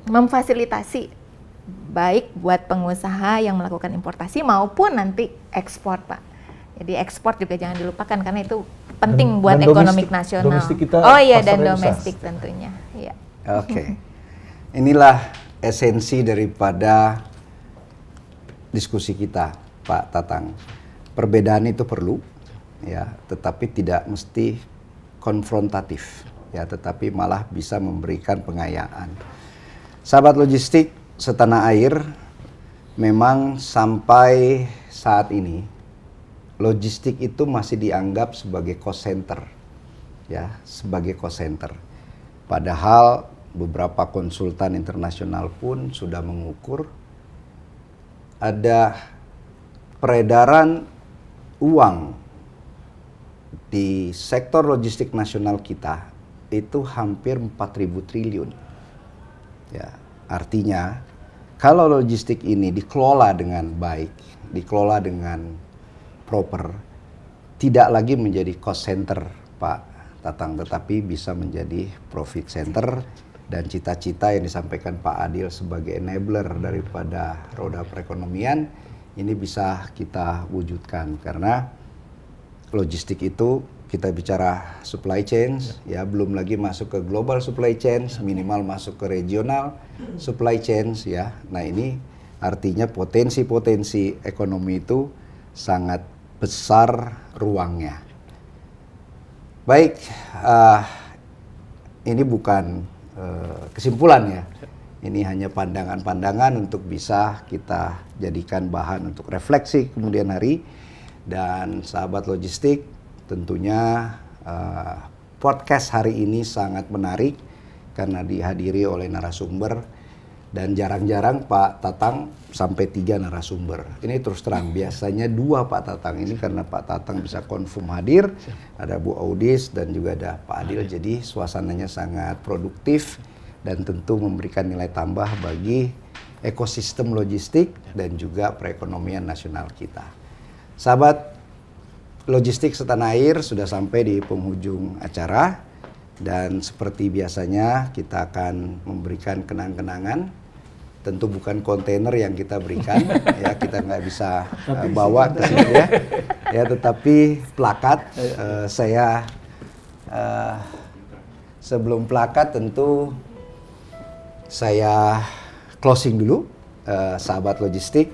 memfasilitasi baik buat pengusaha yang melakukan importasi maupun nanti ekspor, Pak. Jadi ekspor juga jangan dilupakan karena itu penting buat ekonomi nasional. Domestik kita dan domestik tentunya. Ya. Oke. Inilah esensi daripada diskusi kita, Pak Tatang. Perbedaan itu perlu, ya, tetapi tidak mesti konfrontatif, ya, tetapi malah bisa memberikan pengayaan. Sahabat logistik setanah air, memang sampai saat ini logistik itu masih dianggap sebagai cost center, ya, sebagai cost center. Padahal beberapa konsultan internasional pun sudah mengukur ada peredaran uang di sektor logistik nasional kita itu hampir 4.000 triliun. Ya, artinya kalau logistik ini dikelola dengan baik, dikelola dengan proper, tidak lagi menjadi cost center, Pak Tatang, tetapi bisa menjadi profit center. Dan cita-cita yang disampaikan Pak Adil sebagai enabler daripada roda perekonomian ini bisa kita wujudkan, karena logistik itu kita bicara supply chain, ya belum lagi masuk ke global supply chain, minimal masuk ke regional supply chain, ya. Nah ini artinya potensi-potensi ekonomi itu sangat besar ruangnya. Baik, ini bukan kesimpulan ya. Ini hanya pandangan-pandangan untuk bisa kita jadikan bahan untuk refleksi kemudian hari. Dan sahabat logistik, tentunya podcast hari ini sangat menarik karena dihadiri oleh narasumber dan jarang-jarang Pak Tatang sampai 3 narasumber. Ini terus terang, biasanya 2 Pak Tatang ini karena Pak Tatang bisa confirm hadir, ada Bu Audis dan juga ada Pak Adil, jadi suasananya sangat produktif dan tentu memberikan nilai tambah bagi ekosistem logistik dan juga perekonomian nasional kita. Sahabat logistik setanah air, sudah sampai di penghujung acara dan seperti biasanya kita akan memberikan kenang-kenangan. Tentu bukan kontainer yang kita berikan, ya kita nggak bisa bawa ke sini ya, tetapi plakat. Saya sebelum plakat tentu saya closing dulu, sahabat logistik.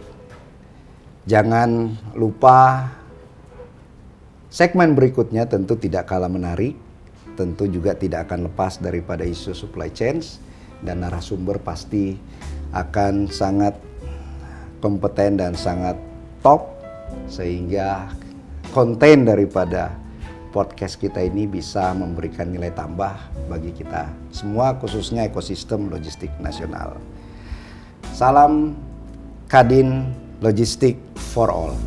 Jangan lupa segmen berikutnya tentu tidak kalah menarik, tentu juga tidak akan lepas daripada isu supply chain dan narasumber pasti akan sangat kompeten dan sangat top sehingga konten daripada podcast kita ini bisa memberikan nilai tambah bagi kita semua, khususnya ekosistem logistik nasional. Salam Kadin Logistik for All.